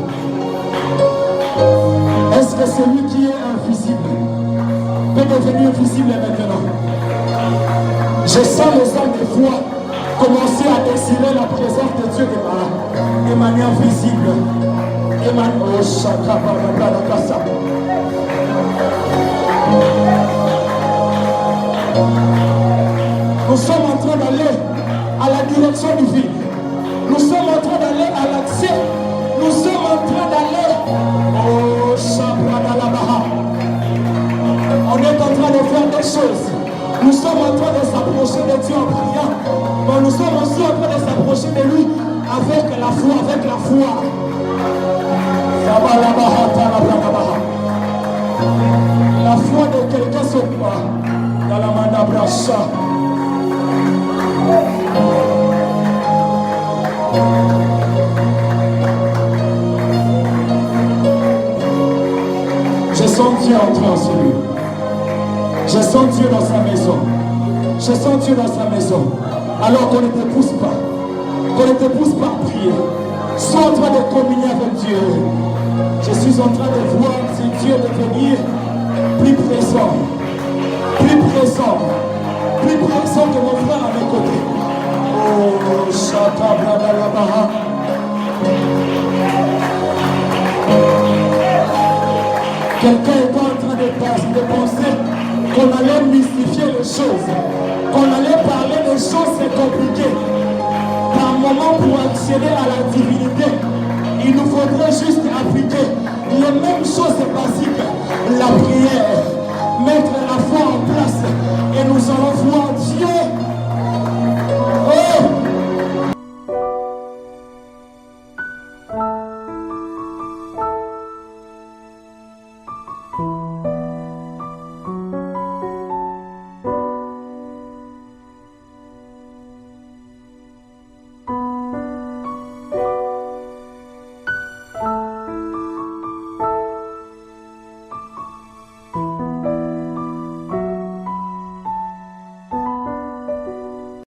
Est-ce que celui qui est invisible peut devenir visible maintenant? Je sens les hommes de foi commencer à désirer la présence de Dieu de manière visible. Nous sommes en train d'aller à la direction divine. Nous sommes en train d'aller à l'accès. Nous sommes en train d'aller au Shabradalabaha. On est en train de faire des choses. Nous sommes en train de s'approcher de Dieu en priant. Mais nous sommes aussi en train de s'approcher de lui avec la foi, avec la foi. La foi de quelqu'un se croit dans la manabracha. Je sens Dieu entrer en celui. Je sens Dieu dans sa maison. Je sens Dieu dans sa maison. Alors qu'on ne te pousse pas. Qu'on ne te pousse pas à prier. Sois en train de communier avec Dieu. Je suis en train de voir ce Dieu devenir plus présent. Plus présent. Plus présent que mon frère à mes côtés. Oh, Shaka Bradalabaha. Quelqu'un est en train de penser qu'on allait mystifier les choses, qu'on allait parler des choses, c'est compliqué. Par moment, pour accéder à la divinité,